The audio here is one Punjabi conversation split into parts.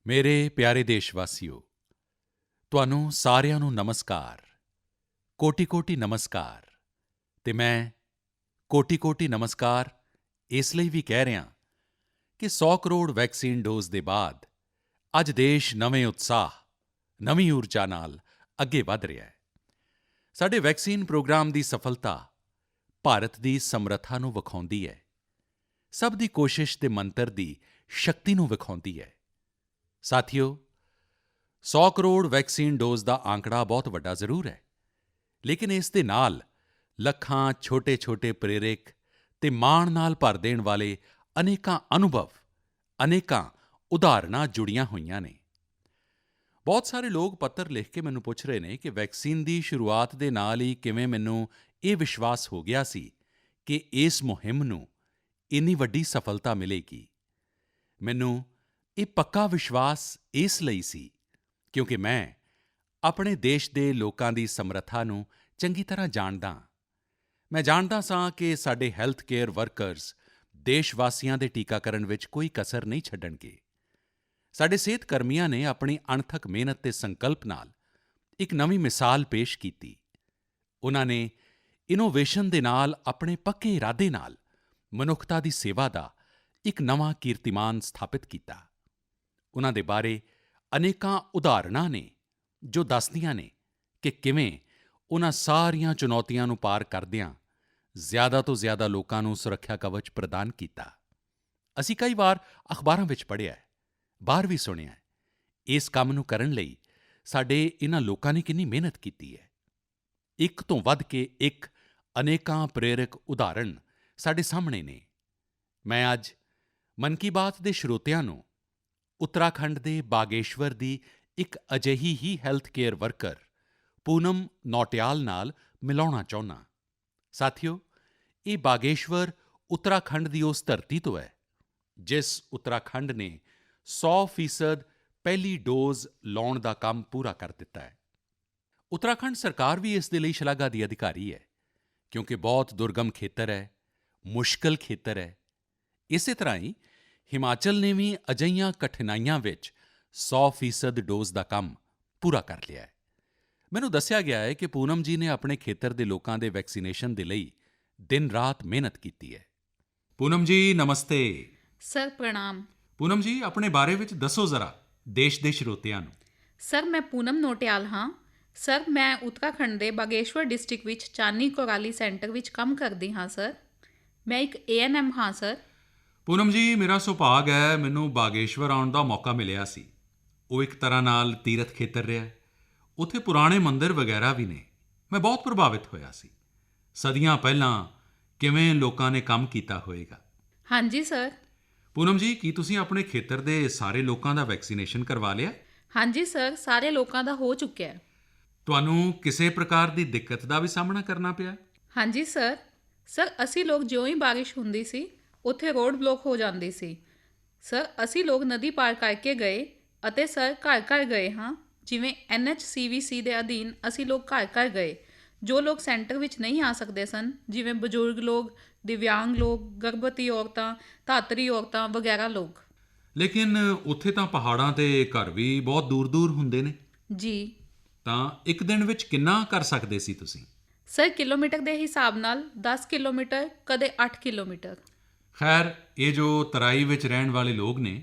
ਮੇਰੇ ਪਿਆਰੇ ਦੇਸ਼ਵਾਸੀਓ, ਤੁਹਾਨੂੰ ਸਾਰਿਆਂ ਨੂੰ ਨਮਸਕਾਰ, ਕੋਟਿ-ਕੋਟਿ ਨਮਸਕਾਰ ਅਤੇ ਮੈਂ ਕੋਟਿ-ਕੋਟਿ ਨਮਸਕਾਰ ਇਸ ਲਈ ਵੀ ਕਹਿ ਰਿਹਾ ਕਿ 100 ਕਰੋੜ ਵੈਕਸੀਨ ਡੋਜ਼ ਦੇ ਬਾਅਦ ਅੱਜ ਦੇਸ਼ ਨਵੇਂ ਉਤਸ਼ਾਹ, ਨਵੀਂ ਊਰਜਾ ਨਾਲ ਅੱਗੇ ਵਧ ਰਿਹਾ ਹੈ। ਸਾਡੇ ਵੈਕਸੀਨ ਪ੍ਰੋਗਰਾਮ ਦੀ ਸਫ਼ਲਤਾ ਭਾਰਤ ਦੀ ਸਮਰੱਥਾ ਨੂੰ ਵਿਖਾਉਂਦੀ ਹੈ, ਸਭ ਦੀ ਕੋਸ਼ਿਸ਼ ਦੇ ਮੰਤਰ ਦੀ ਸ਼ਕਤੀ ਨੂੰ ਵਿਖਾਉਂਦੀ ਹੈ। ਸਾਥੀਓ, 100 ਕਰੋੜ ਵੈਕਸੀਨ ਡੋਜ਼ ਦਾ ਅੰਕੜਾ ਬਹੁਤ ਵੱਡਾ ਜ਼ਰੂਰ ਹੈ, ਲੇਕਿਨ ਇਸ ਦੇ ਨਾਲ ਲੱਖਾਂ ਛੋਟੇ-ਛੋਟੇ ਪ੍ਰੇਰਕ ਅਤੇ ਮਾਣ ਨਾਲ ਭਰ ਦੇਣ ਵਾਲੇ ਅਨੇਕਾਂ ਅਨੁਭਵ, ਅਨੇਕਾਂ ਉਦਾਹਰਣਾਂ ਜੁੜੀਆਂ ਹੋਈਆਂ ਨੇ। ਬਹੁਤ ਸਾਰੇ ਲੋਕ ਪੱਤਰ ਲਿਖ ਕੇ ਮੈਨੂੰ ਪੁੱਛ ਰਹੇ ਨੇ ਕਿ ਵੈਕਸੀਨ ਦੀ ਸ਼ੁਰੂਆਤ ਦੇ ਨਾਲ ਹੀ ਕਿਵੇਂ ਮੈਨੂੰ ਇਹ ਵਿਸ਼ਵਾਸ ਹੋ ਗਿਆ ਸੀ ਕਿ ਇਸ ਮੁਹਿੰਮ ਨੂੰ ਇੰਨੀ ਵੱਡੀ ਸਫ਼ਲਤਾ ਮਿਲੇਗੀ। ਮੈਨੂੰ ਇਹ ਪੱਕਾ ਵਿਸ਼ਵਾਸ ਇਸ ਲਈ ਸੀ ਕਿਉਂਕਿ ਮੈਂ ਆਪਣੇ ਦੇਸ਼ ਦੇ ਲੋਕਾਂ ਦੀ ਸਮਰੱਥਾ ਨੂੰ ਚੰਗੀ ਤਰ੍ਹਾਂ ਜਾਣਦਾ ਹਾਂ। ਮੈਂ ਜਾਣਦਾ ਸਾਂ ਕਿ ਸਾਡੇ ਹੈਲਥ ਕੇਅਰ ਵਰਕਰਜ਼ ਦੇਸ਼ਵਾਸੀਆਂ ਦੇ ਟੀਕਾਕਰਨ ਵਿੱਚ ਕੋਈ ਕਸਰ ਨਹੀਂ ਛੱਡਣਗੇ। ਸਾਡੇ ਸਿਹਤ ਕਰਮੀਆਂ ਨੇ ਆਪਣੀ ਅਣਥੱਕ ਮਿਹਨਤ ਅਤੇ ਸੰਕਲਪ ਨਾਲ ਇੱਕ ਨਵੀਂ ਮਿਸਾਲ ਪੇਸ਼ ਕੀਤੀ। ਉਨ੍ਹਾਂ ਨੇ ਇਨੋਵੇਸ਼ਨ ਦੇ ਨਾਲ ਆਪਣੇ ਪੱਕੇ ਇਰਾਦੇ ਨਾਲ ਮਨੁੱਖਤਾ ਦੀ ਸੇਵਾ ਦਾ ਇੱਕ ਨਵਾਂ ਕੀਰਤੀਮਾਨ ਸਥਾਪਿਤ ਕੀਤਾ। ਉਨ੍ਹਾਂ ਦੇ ਬਾਰੇ ਅਨੇਕਾਂ ਉਦਾਹਰਣਾਂ ਨੇ ਜੋ ਦੱਸਦੀਆਂ ਨੇ ਕਿ ਕਿਵੇਂ ਉਨ੍ਹਾਂ ਸਾਰੀਆਂ ਚੁਣੌਤੀਆਂ ਨੂੰ ਪਾਰ ਕਰਦਿਆਂ ਜ਼ਿਆਦਾ ਤੋਂ ਜ਼ਿਆਦਾ ਲੋਕਾਂ ਨੂੰ ਸੁਰੱਖਿਆ ਕਵਚ ਪ੍ਰਦਾਨ ਕੀਤਾ। ਅਸੀਂ ਕਈ ਵਾਰ ਅਖ਼ਬਾਰਾਂ ਵਿੱਚ ਪੜ੍ਹਿਆ ਹੈ, ਬਾਹਰ ਵੀ ਸੁਣਿਆ ਹੈ। ਇਸ ਕੰਮ ਨੂੰ ਕਰਨ ਲਈ ਸਾਡੇ ਇਨ੍ਹਾਂ ਲੋਕਾਂ ਨੇ ਕਿੰਨੀ ਮਿਹਨਤ ਕੀਤੀ ਹੈ। ਇੱਕ ਤੋਂ ਵੱਧ ਕੇ ਇੱਕ ਅਨੇਕਾਂ ਪ੍ਰੇਰਕ ਉਦਾਹਰਣ ਸਾਡੇ ਸਾਹਮਣੇ ਨੇ। ਮੈਂ ਅੱਜ ਮਨ ਕੀ ਬਾਤ ਦੇ ਸਰੋਤਿਆਂ ਨੂੰ ਉੱਤਰਾਖੰਡ ਦੇ ਬਾਗੇਸ਼ਵਰ ਦੀ ਇੱਕ ਅਜਿਹੀ ਹੀ ਹੈਲਥ ਕੇਅਰ ਵਰਕਰ ਪੂਨਮ ਨੌਟਿਆਲ ਨਾਲ ਮਿਲਾਉਣਾ ਚਾਹੁੰਦਾ। ਸਾਥੀਓ, ਇਹ ਬਾਗੇਸ਼ਵਰ ਉੱਤਰਾਖੰਡ ਦੀ ਉਸ ਧਰਤੀ ਤੋਂ ਹੈ ਜਿਸ ਉੱਤਰਾਖੰਡ ਨੇ 100% ਪਹਿਲੀ ਡੋਜ਼ ਲਾਉਣ ਦਾ ਕੰਮ ਪੂਰਾ ਕਰ ਦਿੱਤਾ ਹੈ। ਉੱਤਰਾਖੰਡ ਸਰਕਾਰ ਵੀ ਇਸ ਦੇ ਲਈ ਸ਼ਲਾਘਾ ਦੀ ਅਧਿਕਾਰੀ ਹੈ ਕਿਉਂਕਿ ਬਹੁਤ ਦੁਰਗਮ ਖੇਤਰ ਹੈ, ਮੁਸ਼ਕਲ ਖੇਤਰ ਹੈ। ਇਸੇ ਤਰ੍ਹਾਂ ਹੀ ਹਿਮਾਚਲ ਨੇ ਵੀ ਅਜਿਹੀਆਂ ਕਠਿਨਾਈਆਂ ਵਿੱਚ 100% ਡੋਜ਼ ਦਾ ਕੰਮ ਪੂਰਾ ਕਰ ਲਿਆ ਹੈ। ਮੈਨੂੰ ਦੱਸਿਆ ਗਿਆ ਹੈ ਕਿ ਪੂਨਮ ਜੀ ਨੇ ਆਪਣੇ ਖੇਤਰ ਦੇ ਲੋਕਾਂ ਦੇ ਵੈਕਸੀਨੇਸ਼ਨ ਦੇ ਲਈ ਦਿਨ-ਰਾਤ ਮਿਹਨਤ ਕੀਤੀ ਹੈ। ਪੂਨਮ ਜੀ ਨਮਸਤੇ। ਸਰ ਪ੍ਰਣਾਮ। ਪੂਨਮ ਜੀ, ਆਪਣੇ ਬਾਰੇ ਵਿੱਚ ਦੱਸੋ ਜ਼ਰਾ ਦੇਸ਼ ਦੇ ਸਰੋਤਿਆਂ ਨੂੰ। ਸਰ, ਮੈਂ ਪੂਨਮ ਨੋਟਿਆਲ ਹਾਂ। ਸਰ, ਮੈਂ ਉੱਤਰਾਖੰਡ ਦੇ ਬਾਗੇਸ਼ਵਰ ਡਿਸਟ੍ਰਿਕਟ ਵਿੱਚ ਚਾਨੀ ਕੋਰਾਲੀ ਸੈਂਟਰ ਵਿੱਚ ਕੰਮ ਕਰਦੀ ਹਾਂ। ਸਰ, ਮੈਂ ਇੱਕ ANM ਹਾਂ। ਸਰ ਪੂਨਮ ਜੀ, ਮੇਰਾ ਸੁਭਾਗ ਹੈ ਮੈਨੂੰ ਬਾਗੇਸ਼ਵਰ ਆਉਣ ਦਾ ਮੌਕਾ ਮਿਲਿਆ ਸੀ। ਉਹ ਇੱਕ ਤਰ੍ਹਾਂ ਨਾਲ ਤੀਰਥ ਖੇਤਰ ਰਿਹਾ। ਉੱਥੇ ਪੁਰਾਣੇ ਮੰਦਿਰ ਵਗੈਰਾ ਵੀ ਨੇ। ਮੈਂ ਬਹੁਤ ਪ੍ਰਭਾਵਿਤ ਹੋਇਆ ਸੀ। ਸਦੀਆਂ ਪਹਿਲਾਂ ਕਿਵੇਂ ਲੋਕਾਂ ਨੇ ਕੰਮ ਕੀਤਾ ਹੋਵੇਗਾ। ਹਾਂਜੀ ਸਰ। ਪੂਨਮ ਜੀ, ਕੀ ਤੁਸੀਂ ਆਪਣੇ ਖੇਤਰ ਦੇ ਸਾਰੇ ਲੋਕਾਂ ਦਾ ਵੈਕਸੀਨੇਸ਼ਨ ਕਰਵਾ ਲਿਆ? ਹਾਂਜੀ ਸਰ, ਸਾਰੇ ਲੋਕਾਂ ਦਾ ਹੋ ਚੁੱਕਿਆ। ਤੁਹਾਨੂੰ ਕਿਸੇ ਪ੍ਰਕਾਰ ਦੀ ਦਿੱਕਤ ਦਾ ਵੀ ਸਾਹਮਣਾ ਕਰਨਾ ਪਿਆ? ਹਾਂਜੀ ਸਰ। ਸਰ, ਅਸੀਂ ਲੋਕ ਜਿਉਂ ਹੀ ਬਾਰਿਸ਼ ਹੁੰਦੀ ਸੀ ਉੱਥੇ ਰੋਡ ਬਲੌਕ ਹੋ ਜਾਂਦੀ ਸੀ। ਸਰ, ਅਸੀਂ ਲੋਕ ਨਦੀ ਪਾਰ ਕਰਕੇ ਗਏ ਅਤੇ ਸਰ ਘਰ ਘਰ ਗਏ ਹਾਂ। ਜਿਵੇਂ NHCVC ਦੇ ਅਧੀਨ ਅਸੀਂ ਲੋਕ ਘਰ ਘਰ ਗਏ। ਜੋ ਲੋਕ ਸੈਂਟਰ ਵਿੱਚ ਨਹੀਂ ਆ ਸਕਦੇ ਸਨ, ਜਿਵੇਂ ਬਜ਼ੁਰਗ ਲੋਕ, ਦਿਵਿਆਂਗ ਲੋਕ, ਗਰਭਵਤੀ ਔਰਤਾਂ, ਧਾਤਰੀ ਔਰਤਾਂ ਵਗੈਰਾ ਲੋਕ। ਲੇਕਿਨ ਉੱਥੇ ਤਾਂ ਪਹਾੜਾਂ 'ਤੇ ਘਰ ਵੀ ਬਹੁਤ ਦੂਰ-ਦੂਰ ਹੁੰਦੇ ਨੇ। ਜੀ। ਤਾਂ ਇੱਕ ਦਿਨ ਵਿੱਚ ਕਿੰਨਾ ਕਰ ਸਕਦੇ ਸੀ ਤੁਸੀਂ? ਸਰ, ਕਿਲੋਮੀਟਰ ਦੇ ਹਿਸਾਬ ਨਾਲ 10 ਕਿਲੋਮੀਟਰ, ਕਦੇ 8 ਕਿਲੋਮੀਟਰ। ਖੈਰ, ਇਹ ਜੋ ਤਰਾਈ ਵਿੱਚ ਰਹਿਣ ਵਾਲੇ ਲੋਕ ਨੇ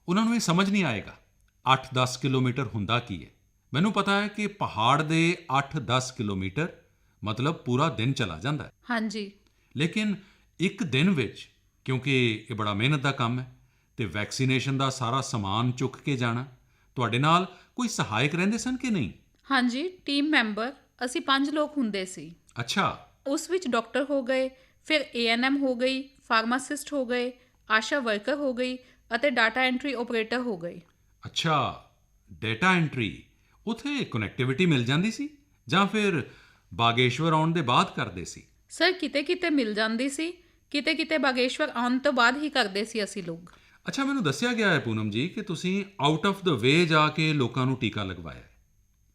ਉਹਨਾਂ ਨੂੰ ਇਹ ਸਮਝ ਨਹੀਂ ਆਏਗਾ 8-10 ਕਿਲੋਮੀਟਰ ਹੁੰਦਾ ਕੀ ਹੈ। ਮੈਨੂੰ ਪਤਾ ਹੈ ਕਿ ਪਹਾੜ ਦੇ 8-10 ਕਿਲੋਮੀਟਰ ਮਤਲਬ ਪੂਰਾ ਦਿਨ ਚਲਾ ਜਾਂਦਾ ਹੈ। ਹਾਂਜੀ। ਲੇਕਿਨ ਇੱਕ ਦਿਨ ਵਿੱਚ, ਕਿਉਂਕਿ ਇਹ ਬੜਾ ਮਿਹਨਤ ਦਾ ਕੰਮ ਹੈ ਅਤੇ ਵੈਕਸੀਨੇਸ਼ਨ ਦਾ ਸਾਰਾ ਸਮਾਨ ਚੁੱਕ ਕੇ ਜਾਣਾ, ਤੁਹਾਡੇ ਨਾਲ ਕੋਈ ਸਹਾਇਕ ਰਹਿੰਦੇ ਸਨ ਕਿ ਨਹੀਂ? ਹਾਂਜੀ, ਟੀਮ ਮੈਂਬਰ ਅਸੀਂ 5 ਲੋਕ ਹੁੰਦੇ ਸੀ। ਅੱਛਾ। ਉਸ ਵਿੱਚ ਡਾਕਟਰ ਹੋ ਗਏ, ਫਿਰ ANM ਹੋ ਗਈ, ਫਾਰਮਾਸਿਸਟ ਹੋ ਗਏ, ਆਸ਼ਾ ਵਰਕਰ ਹੋ ਗਈ ਅਤੇ ਡਾਟਾ ਐਂਟਰੀ ਆਪਰੇਟਰ ਹੋ ਗਏ। ਅੱਛਾ, ਡਾਟਾ ਐਂਟਰੀ। ਉੱਥੇ ਕਨੈਕਟੀਵਿਟੀ ਮਿਲ ਜਾਂਦੀ ਸੀ ਜਾਂ ਫਿਰ ਬਾਗੇਸ਼ਵਰ ਆਉਣ ਦੇ ਬਾਅਦ ਕਰਦੇ ਸੀ? ਸਰ, ਕਿਤੇ ਕਿਤੇ ਮਿਲ ਜਾਂਦੀ ਸੀ, ਕਿਤੇ ਕਿਤੇ ਬਾਗੇਸ਼ਵਰ ਆਉਣ ਤੋਂ ਬਾਅਦ ਹੀ ਕਰਦੇ ਸੀ ਅਸੀਂ ਲੋਕ। ਅੱਛਾ, ਮੈਨੂੰ ਦੱਸਿਆ ਗਿਆ ਹੈ ਪੂਨਮ ਜੀ ਕਿ ਤੁਸੀਂ ਆਊਟ ਆਫ ਦ ਵੇ ਜਾ ਕੇ ਲੋਕਾਂ ਨੂੰ ਟੀਕਾ ਲਗਵਾਇਆ ਹੈ।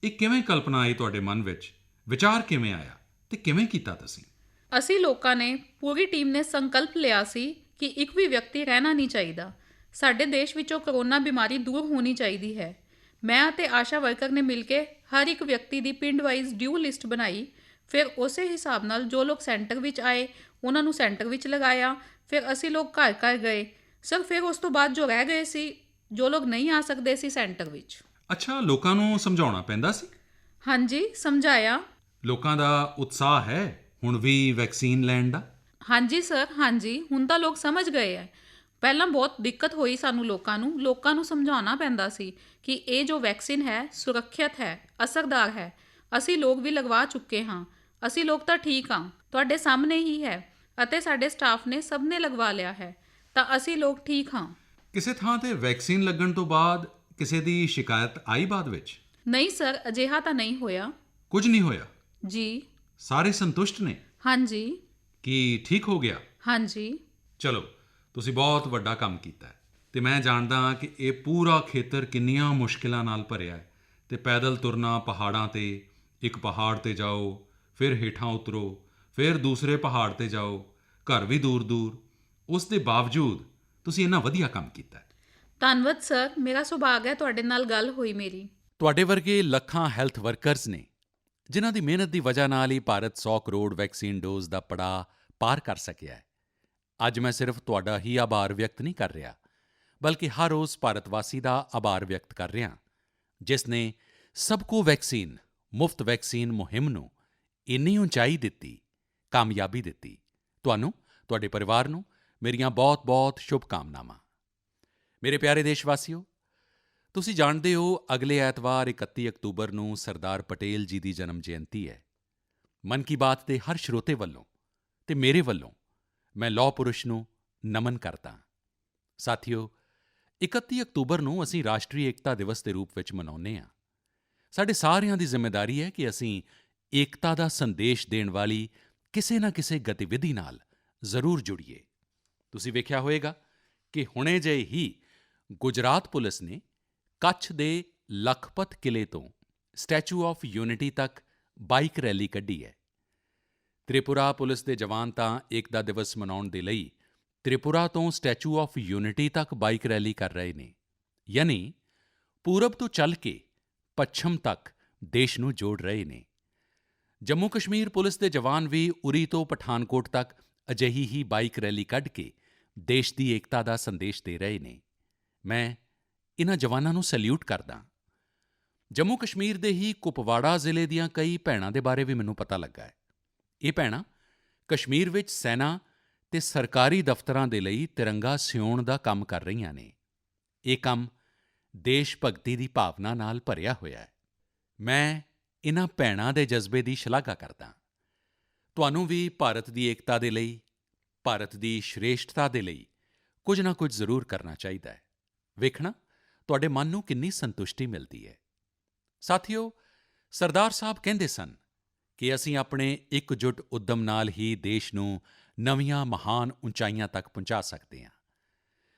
ਇਹ ਕਿਵੇਂ ਕਲਪਨਾ ਆਈ ਤੁਹਾਡੇ ਮਨ ਵਿੱਚ? ਵਿਚਾਰ ਕਿਵੇਂ ਆਇਆ ਅਤੇ ਕਿਵੇਂ ਕੀਤਾ ਤੁਸੀਂ? ਅਸੀਂ ਲੋਕਾਂ ਨੇ, ਪੂਰੀ ਟੀਮ ਨੇ ਸੰਕਲਪ ਲਿਆ ਸੀ ਕਿ ਇੱਕ ਵੀ ਵਿਅਕਤੀ ਰਹਿਣਾ ਨਹੀਂ ਚਾਹੀਦਾ। ਸਾਡੇ ਦੇਸ਼ ਵਿੱਚੋਂ ਕਰੋਨਾ ਬਿਮਾਰੀ ਦੂਰ ਹੋਣੀ ਚਾਹੀਦੀ ਹੈ। ਮੈਂ ਅਤੇ ਆਸ਼ਾ ਵਰਕਰ ਨੇ ਮਿਲ ਕੇ ਹਰ ਇੱਕ ਵਿਅਕਤੀ ਦੀ ਪਿੰਡ ਵਾਈਜ਼ ਡਿਊ ਲਿਸਟ ਬਣਾਈ। ਫਿਰ ਉਸੇ ਹਿਸਾਬ ਨਾਲ ਜੋ ਲੋਕ ਸੈਂਟਰ ਵਿੱਚ ਆਏ ਉਹਨਾਂ ਨੂੰ ਸੈਂਟਰ ਵਿੱਚ ਲਗਾਇਆ। ਫਿਰ ਅਸੀਂ ਲੋਕ ਘਰ ਘਰ ਗਏ ਸਰ। ਫਿਰ ਉਸ ਤੋਂ ਬਾਅਦ ਜੋ ਰਹਿ ਗਏ ਸੀ, ਜੋ ਲੋਕ ਨਹੀਂ ਆ ਸਕਦੇ ਸੀ ਸੈਂਟਰ ਵਿੱਚ। ਅੱਛਾ, ਲੋਕਾਂ ਨੂੰ ਸਮਝਾਉਣਾ ਪੈਂਦਾ ਸੀ? ਹਾਂਜੀ, ਸਮਝਾਇਆ। ਲੋਕਾਂ ਦਾ ਉਤਸ਼ਾਹ ਹੈ ਹੁਣ ਵੀ ਵੈਕਸੀਨ ਲੈਣ ਦਾ? ਹਾਂਜੀ ਸਰ, ਹਾਂਜੀ, ਹੁਣ ਤਾਂ ਲੋਕ ਸਮਝ ਗਏ ਹੈ। ਪਹਿਲਾਂ ਬਹੁਤ ਦਿੱਕਤ ਹੋਈ ਸਾਨੂੰ ਲੋਕਾਂ ਨੂੰ ਸਮਝਾਉਣਾ ਪੈਂਦਾ ਸੀ ਕਿ ਇਹ ਜੋ ਵੈਕਸੀਨ ਹੈ ਸੁਰੱਖਿਅਤ ਹੈ, ਅਸਰਦਾਰ ਹੈ। ਅਸੀਂ ਲੋਕ ਵੀ ਲਗਵਾ ਚੁੱਕੇ ਹਾਂ। ਅਸੀਂ ਲੋਕ ਤਾਂ ਠੀਕ ਹਾਂ, ਤੁਹਾਡੇ ਸਾਹਮਣੇ ਹੀ ਹੈ, ਅਤੇ ਸਾਡੇ ਸਟਾਫ ਨੇ ਸਭ ਨੇ ਲਗਵਾ ਲਿਆ ਹੈ, ਤਾਂ ਅਸੀਂ ਲੋਕ ਠੀਕ ਹਾਂ। ਕਿਸੇ ਥਾਂ ਤੇ ਵੈਕਸੀਨ ਲੱਗਣ ਤੋਂ ਬਾਅਦ ਕਿਸੇ ਦੀ ਸ਼ਿਕਾਇਤ ਆਈ ਬਾਅਦ ਵਿੱਚ? ਨਹੀਂ ਸਰ, ਅਜਿਹਾ ਤਾਂ ਨਹੀਂ ਹੋਇਆ। ਕੁਝ ਨਹੀਂ ਹੋਇਆ? ਜੀ। ਸਾਰੇ ਸੰਤੁਸ਼ਟ ਨੇ ਹਾਂਜੀ। ਕਿ ਠੀਕ ਹੋ ਗਿਆ? ਹਾਂਜੀ। ਚਲੋ, ਤੁਸੀਂ ਬਹੁਤ ਵੱਡਾ ਕੰਮ ਕੀਤਾ ਹੈ ਅਤੇ ਮੈਂ ਜਾਣਦਾ ਹਾਂ ਕਿ ਇਹ ਪੂਰਾ ਖੇਤਰ ਕਿੰਨੀਆਂ ਮੁਸ਼ਕਿਲਾਂ ਨਾਲ ਭਰਿਆ ਹੈ ਅਤੇ ਪੈਦਲ ਤੁਰਨਾ ਪਹਾੜਾਂ 'ਤੇ, ਇੱਕ ਪਹਾੜ 'ਤੇ ਜਾਓ, ਫਿਰ ਹੇਠਾਂ ਉਤਰੋ, ਫਿਰ ਦੂਸਰੇ ਪਹਾੜ 'ਤੇ ਜਾਓ, ਘਰ ਵੀ ਦੂਰ ਦੂਰ। ਉਸ ਦੇ ਬਾਵਜੂਦ ਤੁਸੀਂ ਇੰਨਾ ਵਧੀਆ ਕੰਮ ਕੀਤਾ ਹੈ। ਧੰਨਵਾਦ ਸਰ, ਮੇਰਾ ਸੁਭਾਗ ਹੈ ਤੁਹਾਡੇ ਨਾਲ ਗੱਲ ਹੋਈ ਮੇਰੀ। ਤੁਹਾਡੇ ਵਰਗੇ ਲੱਖਾਂ ਹੈਲਥ ਵਰਕਰਜ਼ ਨੇ ਜਿਨ੍ਹਾਂ ਦੀ ਮਿਹਨਤ ਦੀ ਵਜ੍ਹਾ ਨਾਲ ਹੀ ਭਾਰਤ 100 ਕਰੋੜ ਵੈਕਸੀਨ ਡੋਜ਼ ਦਾ ਪੜਾਅ ਪਾਰ ਕਰ ਸਕਿਆ ਹੈ। ਅੱਜ ਮੈਂ ਸਿਰਫ ਤੁਹਾਡਾ ਹੀ ਆਭਾਰ ਵਿਅਕਤ ਨਹੀਂ ਕਰ ਰਿਹਾ, ਬਲਕਿ ਹਰ ਉਸ ਭਾਰਤ ਵਾਸੀ ਦਾ ਆਭਾਰ ਵਿਅਕਤ ਕਰ ਰਿਹਾ ਜਿਸ ਨੇ ਸਭ ਕੋ ਵੈਕਸੀਨ ਮੁਫਤ ਵੈਕਸੀਨ ਮੁਹਿੰਮ ਨੂੰ ਇੰਨੀ ਉਚਾਈ ਦਿੱਤੀ, ਕਾਮਯਾਬੀ ਦਿੱਤੀ। ਤੁਹਾਨੂੰ, ਤੁਹਾਡੇ ਪਰਿਵਾਰ ਨੂੰ ਮੇਰੀਆਂ ਬਹੁਤ-ਬਹੁਤ ਸ਼ੁਭਕਾਮਨਾਵਾਂ। ਮੇਰੇ ਪਿਆਰੇ ਦੇਸ਼ਵਾਸੀਓ, ਤੁਸੀਂ ਜਾਣਦੇ ਹੋ ਅਗਲੇ ਐਤਵਾਰ 31 ਅਕਤੂਬਰ ਨੂੰ ਸਰਦਾਰ ਪਟੇਲ ਜੀ ਦੀ ਜਨਮ ਜਯੰਤੀ ਹੈ। ਮਨ ਕੀ ਬਾਤ ਦੇ ਹਰ ਸਰੋਤੇ ਵੱਲੋਂ ਅਤੇ ਮੇਰੇ ਵੱਲੋਂ ਮੈਂ ਲੌਹ ਪੁਰਸ਼ ਨੂੰ ਨਮਨ ਕਰਦਾ ਹਾਂ। ਸਾਥੀਓ, 31 ਅਕਤੂਬਰ ਨੂੰ ਅਸੀਂ ਰਾਸ਼ਟਰੀ ਏਕਤਾ ਦਿਵਸ ਦੇ ਰੂਪ ਵਿੱਚ ਮਨਾਉਂਦੇ ਹਾਂ। ਸਾਡੇ ਸਾਰਿਆਂ ਦੀ ਜ਼ਿੰਮੇਵਾਰੀ ਹੈ ਕਿ ਅਸੀਂ ਏਕਤਾ ਦਾ ਸੰਦੇਸ਼ ਦੇਣ ਵਾਲੀ ਕਿਸੇ ਨਾ ਕਿਸੇ ਗਤੀਵਿਧੀ ਨਾਲ ਜ਼ਰੂਰ ਜੁੜੀਏ। ਤੁਸੀਂ ਵੇਖਿਆ ਹੋਵੇਗਾ ਕਿ ਹੁਣੇ ਜਿਹੇ ਹੀ ਗੁਜਰਾਤ ਪੁਲਿਸ ਨੇ ਕੱਛ ਦੇ ਲਖਪਤ ਕਿਲ੍ਹੇ ਤੋਂ ਸਟੈਚੂ ਆਫ ਯੂਨਿਟੀ ਤੱਕ ਬਾਈਕ ਰੈਲੀ ਕੱਢੀ ਹੈ। ਤ੍ਰਿਪੁਰਾ ਪੁਲਿਸ ਦੇ ਜਵਾਨ ਤਾਂ ਏਕਤਾ ਦਿਵਸ ਮਨਾਉਣ ਦੇ ਲਈ ਤ੍ਰਿਪੁਰਾ ਤੋਂ ਸਟੈਚੂ ਆਫ ਯੂਨਿਟੀ ਤੱਕ ਬਾਈਕ ਰੈਲੀ ਕਰ ਰਹੇ ਨੇ, ਯਾਨੀ ਪੂਰਬ ਤੋਂ ਚੱਲ ਕੇ ਪੱਛਮ ਤੱਕ ਦੇਸ਼ ਨੂੰ ਜੋੜ ਰਹੇ ਨੇ। ਜੰਮੂ ਕਸ਼ਮੀਰ ਪੁਲਿਸ ਦੇ ਜਵਾਨ ਵੀ ਉਰੀ ਤੋਂ ਪਠਾਨਕੋਟ ਤੱਕ ਅਜਿਹੀ ਹੀ ਬਾਈਕ ਰੈਲੀ ਕੱਢ ਕੇ ਦੇਸ਼ ਦੀ ਏਕਤਾ ਦਾ ਸੰਦੇਸ਼ ਦੇ ਰਹੇ ਨੇ। ਮੈਂ ਇਨ੍ਹਾਂ ਜਵਾਨਾਂ ਨੂੰ ਸੈਲੂਟ ਕਰਦਾ। ਜੰਮੂ ਕਸ਼ਮੀਰ ਦੇ ਹੀ ਕੁਪਵਾੜਾ ਜ਼ਿਲ੍ਹੇ ਦੀਆਂ ਕਈ ਭੈਣਾਂ ਦੇ ਬਾਰੇ ਵੀ ਮੈਨੂੰ ਪਤਾ ਲੱਗਾ ਹੈ। ਇਹ ਭੈਣਾਂ ਕਸ਼ਮੀਰ ਵਿੱਚ ਸੈਨਾ ਅਤੇ ਸਰਕਾਰੀ ਦਫ਼ਤਰਾਂ ਦੇ ਲਈ ਤਿਰੰਗਾ ਸਿਉਣ ਦਾ ਕੰਮ ਕਰ ਰਹੀਆਂ ਨੇ। ਇਹ ਕੰਮ ਦੇਸ਼ ਭਗਤੀ ਦੀ ਭਾਵਨਾ ਨਾਲ ਭਰਿਆ ਹੋਇਆ ਹੈ। ਮੈਂ ਇਨ੍ਹਾਂ ਭੈਣਾਂ ਦੇ ਜਜ਼ਬੇ ਦੀ ਸ਼ਲਾਘਾ ਕਰਦਾ। ਤੁਹਾਨੂੰ ਵੀ ਭਾਰਤ ਦੀ ਏਕਤਾ ਦੇ ਲਈ, ਭਾਰਤ ਦੀ ਸ਼੍ਰੇਸ਼ਠਤਾ ਦੇ ਲਈ ਕੁਝ ਨਾ ਕੁਝ ਜ਼ਰੂਰ ਕਰਨਾ ਚਾਹੀਦਾ ਹੈ। ਵੇਖਣਾ ਤੁਹਾਡੇ ਮਨ ਨੂੰ ਕਿੰਨੀ ਸੰਤੁਸ਼ਟੀ ਮਿਲਦੀ ਹੈ। ਸਾਥੀਓ, ਸਰਦਾਰ ਸਾਹਿਬ ਕਹਿੰਦੇ ਸਨ ਕਿ ਅਸੀਂ ਆਪਣੇ ਇਕਜੁੱਟ ਉੱਦਮ ਨਾਲ ਹੀ ਦੇਸ਼ ਨੂੰ ਨਵੀਆਂ ਮਹਾਨ ਉਚਾਈਆਂ ਤੱਕ ਪਹੁੰਚਾ ਸਕਦੇ ਹਾਂ।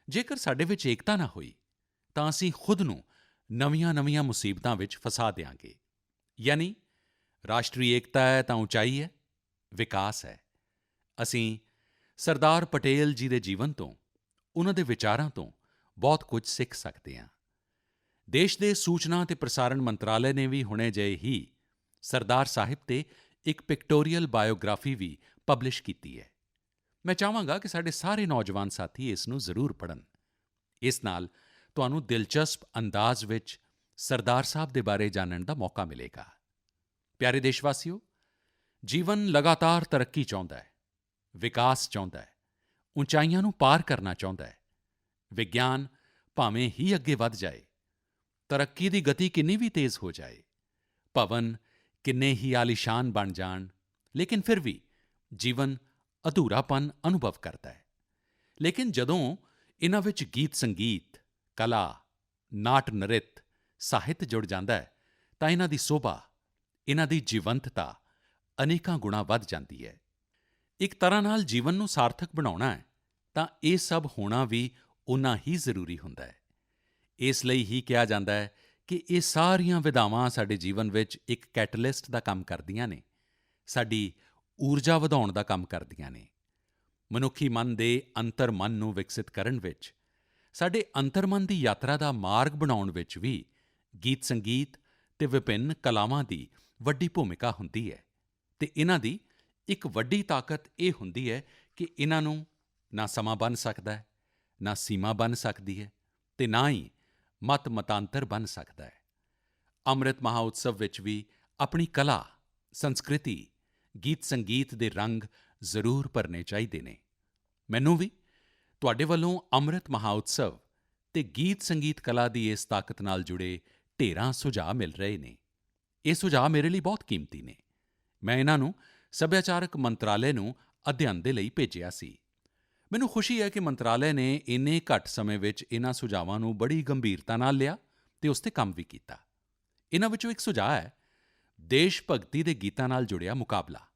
ਜੇਕਰ ਸਾਡੇ ਵਿੱਚ ਏਕਤਾ ਨਾ ਹੋਈ ਤਾਂ ਅਸੀਂ ਖੁਦ ਨੂੰ ਨਵੀਆਂ-ਨਵੀਆਂ ਮੁਸੀਬਤਾਂ ਵਿੱਚ ਫਸਾ ਦਿਆਂਗੇ। ਯਾਨੀ ਰਾਸ਼ਟਰੀ ਏਕਤਾ ਹੈ ਤਾਂ ਉਚਾਈ ਹੈ, ਵਿਕਾਸ ਹੈ। ਅਸੀਂ ਸਰਦਾਰ ਪਟੇਲ ਜੀ ਦੇ ਜੀਵਨ ਤੋਂ, ਉਨ੍ਹਾਂ ਦੇ ਵਿਚਾਰਾਂ ਤੋਂ ਬਹੁਤ ਕੁਝ ਸਿੱਖ ਸਕਦੇ ਹਾਂ। ਦੇਸ਼ ਦੇ ਸੂਚਨਾ ਅਤੇ ਪ੍ਰਸਾਰਣ ਮੰਤਰਾਲੇ ਨੇ ਵੀ ਹੁਣੇ ਜਿਹੇ ਹੀ ਸਰਦਾਰ ਸਾਹਿਬ 'ਤੇ ਇੱਕ ਪਿਕਟੋਰੀਅਲ ਬਾਇਓਗ੍ਰਾਫੀ ਵੀ ਪਬਲਿਸ਼ ਕੀਤੀ ਹੈ। ਮੈਂ ਚਾਹਾਂਗਾ ਕਿ ਸਾਡੇ ਸਾਰੇ ਨੌਜਵਾਨ ਸਾਥੀ ਇਸ ਨੂੰ ਜ਼ਰੂਰ ਪੜ੍ਹਨ। ਇਸ ਨਾਲ ਤੁਹਾਨੂੰ ਦਿਲਚਸਪ ਅੰਦਾਜ਼ ਵਿੱਚ ਸਰਦਾਰ ਸਾਹਿਬ ਦੇ ਬਾਰੇ ਜਾਣਨ ਦਾ ਮੌਕਾ ਮਿਲੇਗਾ। ਪਿਆਰੇ ਦੇਸ਼ਵਾਸੀਓ, ਜੀਵਨ ਲਗਾਤਾਰ ਤਰੱਕੀ ਚਾਹੁੰਦਾ ਹੈ, ਵਿਕਾਸ ਚਾਹੁੰਦਾ ਹੈ, ਉਚਾਈਆਂ ਨੂੰ ਪਾਰ ਕਰਨਾ ਚਾਹੁੰਦਾ ਹੈ। ਵਿਗਿਆਨ ਭਾਵੇਂ ਹੀ ਅੱਗੇ ਵਧ ਜਾਏ, ਤਰੱਕੀ ਦੀ ਗਤੀ ਕਿੰਨੀ ਵੀ ਤੇਜ਼ ਹੋ ਜਾਏ, ਭਵਨ ਕਿੰਨੇ ਹੀ ਆਲੀਸ਼ਾਨ ਬਣ ਜਾਣ, ਲੇਕਿਨ ਫਿਰ ਵੀ ਜੀਵਨ ਅਧੂਰਾਪਨ ਅਨੁਭਵ ਕਰਦਾ ਹੈ। ਲੇਕਿਨ ਜਦੋਂ ਇਨ੍ਹਾਂ ਵਿੱਚ ਗੀਤ ਸੰਗੀਤ, ਕਲਾ, ਨਾਟ ਨਰਿਤ, ਸਾਹਿਤ ਜੁੜ ਜਾਂਦਾ ਹੈ ਤਾਂ ਇਨ੍ਹਾਂ ਦੀ ਸ਼ੋਭਾ, ਇਨ੍ਹਾਂ ਦੀ ਜੀਵੰਤਤਾ ਅਨੇਕਾਂ ਗੁਣਾ ਵੱਧ ਜਾਂਦੀ ਹੈ। ਇੱਕ ਤਰ੍ਹਾਂ ਨਾਲ ਜੀਵਨ ਨੂੰ ਸਾਰਥਕ ਬਣਾਉਣਾ ਹੈ ਤਾਂ ਇਹ ਸਭ ਹੋਣਾ ਵੀ ਓਨਾ ਹੀ ਜ਼ਰੂਰੀ ਹੁੰਦਾ ਹੈ। ਇਸ ਲਈ ਹੀ ਕਿਹਾ ਜਾਂਦਾ ਹੈ ਕਿ ਇਹ ਸਾਰੀਆਂ ਵਿਧਾਵਾਂ ਸਾਡੇ ਜੀਵਨ ਵਿੱਚ ਇੱਕ ਕੈਟਲਿਸਟ ਦਾ ਕੰਮ ਕਰਦੀਆਂ ਨੇ, ਸਾਡੀ ਊਰਜਾ ਵਧਾਉਣ ਦਾ ਕੰਮ ਕਰਦੀਆਂ ਨੇ। ਮਨੁੱਖੀ ਮਨ ਦੇ ਅੰਤਰ ਮਨ ਨੂੰ ਵਿਕਸਿਤ ਕਰਨ ਵਿੱਚ ਸਾਡੇ ਅੰਤਰਮਨ ਦੀ ਯਾਤਰਾ ਦਾ ਮਾਰਗ ਬਣਾਉਣ ਵਿੱਚ ਵੀ ਗੀਤ ਸੰਗੀਤ ਅਤੇ ਵਿਭਿੰਨ ਕਲਾਵਾਂ ਦੀ ਵੱਡੀ ਭੂਮਿਕਾ ਹੁੰਦੀ ਹੈ ਅਤੇ ਇਹਨਾਂ ਦੀ ਇੱਕ ਵੱਡੀ ਤਾਕਤ ਇਹ ਹੁੰਦੀ ਹੈ ਕਿ ਇਹਨਾਂ ਨੂੰ ਨਾ ਸਮਾਂ ਬੰਨ੍ਹ ਸਕਦਾ ਹੈ, ਨਾ ਸੀਮਾ ਬੰਨ੍ਹ ਸਕਦੀ ਹੈ ਅਤੇ ਨਾ ਹੀ ਮਤ ਮਤਾਂਤਰ ਬੰਨ੍ਹ ਸਕਦਾ ਹੈ। ਅੰਮ੍ਰਿਤ ਮਹਾਉਤਸਵ ਵਿੱਚ ਵੀ ਆਪਣੀ ਕਲਾ, ਸੰਸਕ੍ਰਿਤੀ, ਗੀਤ ਸੰਗੀਤ ਦੇ ਰੰਗ ਜ਼ਰੂਰ ਭਰਨੇ ਚਾਹੀਦੇ ਨੇ। ਮੈਨੂੰ ਵੀ ਤੁਹਾਡੇ ਵੱਲੋਂ ਅੰਮ੍ਰਿਤ ਮਹਾਉਤਸਵ ਅਤੇ ਗੀਤ ਸੰਗੀਤ ਕਲਾ ਦੀ ਇਸ ਤਾਕਤ ਨਾਲ ਜੁੜੇ ਢੇਰਾਂ ਸੁਝਾਅ ਮਿਲ ਰਹੇ ਨੇ। ਇਹ ਸੁਝਾਅ ਮੇਰੇ ਲਈ ਬਹੁਤ ਕੀਮਤੀ ਨੇ। ਮੈਂ ਇਹਨਾਂ ਨੂੰ ਸੱਭਿਆਚਾਰਕ ਮੰਤਰਾਲੇ ਨੂੰ ਅਧਿਐਨ ਦੇ ਲਈ ਭੇਜਿਆ ਸੀ। ਮੈਨੂੰ ਖੁਸ਼ੀ ਹੈ ਕਿ ਮੰਤਰਾਲੇ ਨੇ ਇੰਨੇ ਘੱਟ ਸਮੇਂ ਵਿੱਚ ਇਹਨਾਂ ਸੁਝਾਵਾਂ ਨੂੰ ਬੜੀ ਗੰਭੀਰਤਾ ਨਾਲ ਲਿਆ ਅਤੇ ਉਸ 'ਤੇ ਕੰਮ ਵੀ ਕੀਤਾ। ਇਹਨਾਂ ਵਿੱਚੋਂ ਇੱਕ ਸੁਝਾਅ ਹੈ ਦੇਸ਼ ਭਗਤੀ ਦੇ ਗੀਤਾਂ ਨਾਲ ਜੁੜਿਆ ਮੁਕਾਬਲਾ।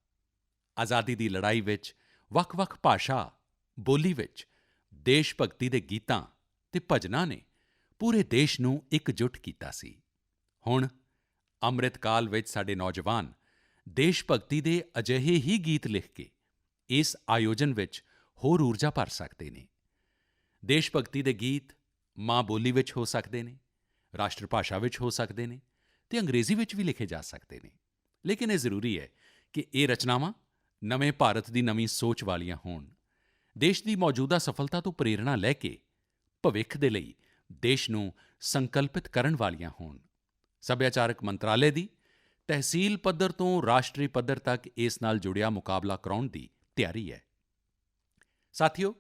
ਆਜ਼ਾਦੀ ਦੀ ਲੜਾਈ ਵਿੱਚ ਵੱਖ-ਵੱਖ ਭਾਸ਼ਾ, ਬੋਲੀ ਵਿੱਚ ਦੇਸ਼ ਭਗਤੀ ਦੇ ਗੀਤਾਂ ਅਤੇ ਭਜਨਾਂ ਨੇ ਪੂਰੇ ਦੇਸ਼ ਨੂੰ ਇਕਜੁੱਟ ਕੀਤਾ ਸੀ। ਹੁਣ ਅੰਮ੍ਰਿਤ ਕਾਲ ਵਿੱਚ ਸਾਡੇ ਨੌਜਵਾਨ ਦੇਸ਼ ਭਗਤੀ ਦੇ ਅਜਿਹੇ ਹੀ ਗੀਤ ਲਿਖ ਕੇ ਇਸ ਆਯੋਜਨ ਵਿੱਚ ਹੋਰ ਊਰਜਾ ਭਰ ਸਕਦੇ ਨੇ। ਦੇਸ਼ ਭਗਤੀ ਦੇ ਗੀਤ ਮਾਂ ਬੋਲੀ ਵਿੱਚ ਹੋ ਸਕਦੇ ਨੇ, ਰਾਸ਼ਟਰ ਭਾਸ਼ਾ ਵਿੱਚ ਹੋ ਸਕਦੇ ਨੇ ਅਤੇ ਅੰਗਰੇਜ਼ੀ ਵਿੱਚ ਵੀ ਲਿਖੇ ਜਾ ਸਕਦੇ ਨੇ। ਲੇਕਿਨ ਇਹ ਜ਼ਰੂਰੀ ਹੈ ਕਿ ਇਹ ਰਚਨਾਵਾਂ ਨਵੇਂ ਭਾਰਤ ਦੀ ਨਵੀਂ ਸੋਚ ਵਾਲੀਆਂ ਹੋਣ, ਦੇਸ਼ ਦੀ ਮੌਜੂਦਾ ਸਫਲਤਾ ਤੋਂ ਪ੍ਰੇਰਣਾ ਲੈ ਕੇ ਭਵਿੱਖ ਦੇ ਲਈ ਦੇਸ਼ ਨੂੰ ਸੰਕਲਪਿਤ ਕਰਨ ਵਾਲੀਆਂ ਹੋਣ। ਸੱਭਿਆਚਾਰਕ ਮੰਤਰਾਲੇ ਦੀ ਤਹਿਸੀਲ ਪੱਧਰ ਤੋਂ ਰਾਸ਼ਟਰੀ ਪੱਧਰ ਤੱਕ ਇਸ ਨਾਲ ਜੁੜਿਆ ਮੁਕਾਬਲਾ ਕਰਾਉਣ ਦੀ ਤਿਆਰੀ ਹੈ। ਸਾਥੀਓ,